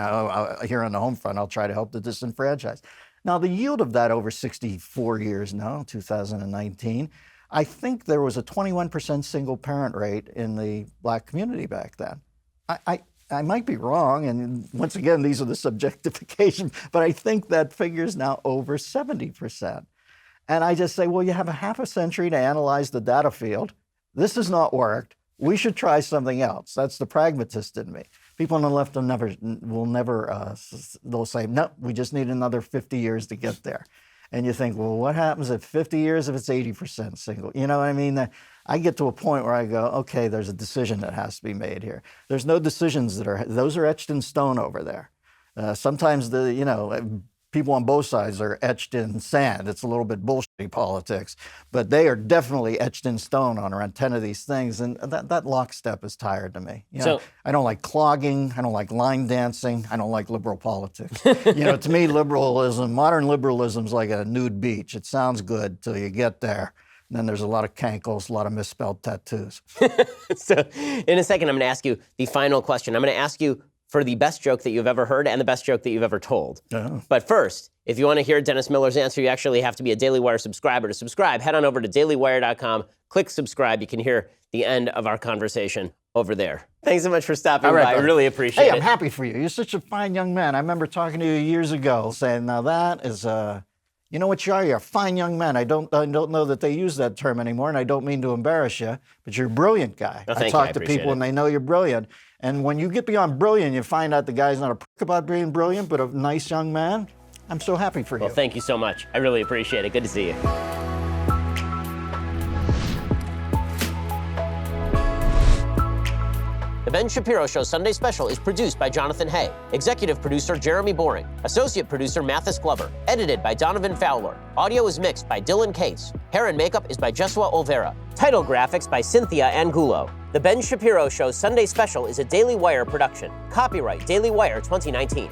here on the home front, I'll try to help the disenfranchised. Now, the yield of that over 64 years now, 2019, I think there was a 21% single parent rate in the Black community back then. I might be wrong, and once again, these are the subjectification, but I think that figure's now over 70%. And I just say, well, you have a half a century to analyze the data field. This has not worked. We should try something else. That's the pragmatist in me. People on the left they'll say, no, we just need another 50 years to get there. And you think, well, what happens at 50 years if it's 80% single? You know what I mean? I get to a point where I go, okay, there's a decision that has to be made here. There's no decisions those are etched in stone over there. Sometimes people on both sides are etched in sand. It's a little bit bullshitty politics, but they are definitely etched in stone on around 10 of these things. And that lockstep is tired to me. I don't like clogging. I don't like line dancing. I don't like liberal politics. To me, modern liberalism is like a nude beach. It sounds good till you get there. And then there's a lot of cankles, a lot of misspelled tattoos. So in a second, I'm going to ask you the final question. I'm going to ask you for the best joke that you've ever heard and the best joke that you've ever told. Oh. But first, if you want to hear Dennis Miller's answer, you actually have to be a Daily Wire subscriber. To subscribe, head on over to dailywire.com, click subscribe. You can hear the end of our conversation over there. Thanks so much for stopping by. I really appreciate it. Hey, I'm happy for you. You're such a fine young man. I remember talking to you years ago saying, now that is you know what you are? You're a fine young man. I don't know that they use that term anymore, and I don't mean to embarrass you, but you're a brilliant guy. Well, I talk to people and they know you're brilliant. And when you get beyond brilliant, you find out the guy's not a prick about being brilliant, but a nice young man. I'm so happy for you. Well, thank you so much. I really appreciate it. Good to see you. The Ben Shapiro Show Sunday Special is produced by Jonathan Hay, executive producer Jeremy Boring, associate producer Mathis Glover, edited by Donovan Fowler. Audio is mixed by Dylan Case. Hair and makeup is by Jesua Olvera. Title graphics by Cynthia Angulo. The Ben Shapiro Show Sunday Special is a Daily Wire production. Copyright Daily Wire 2019.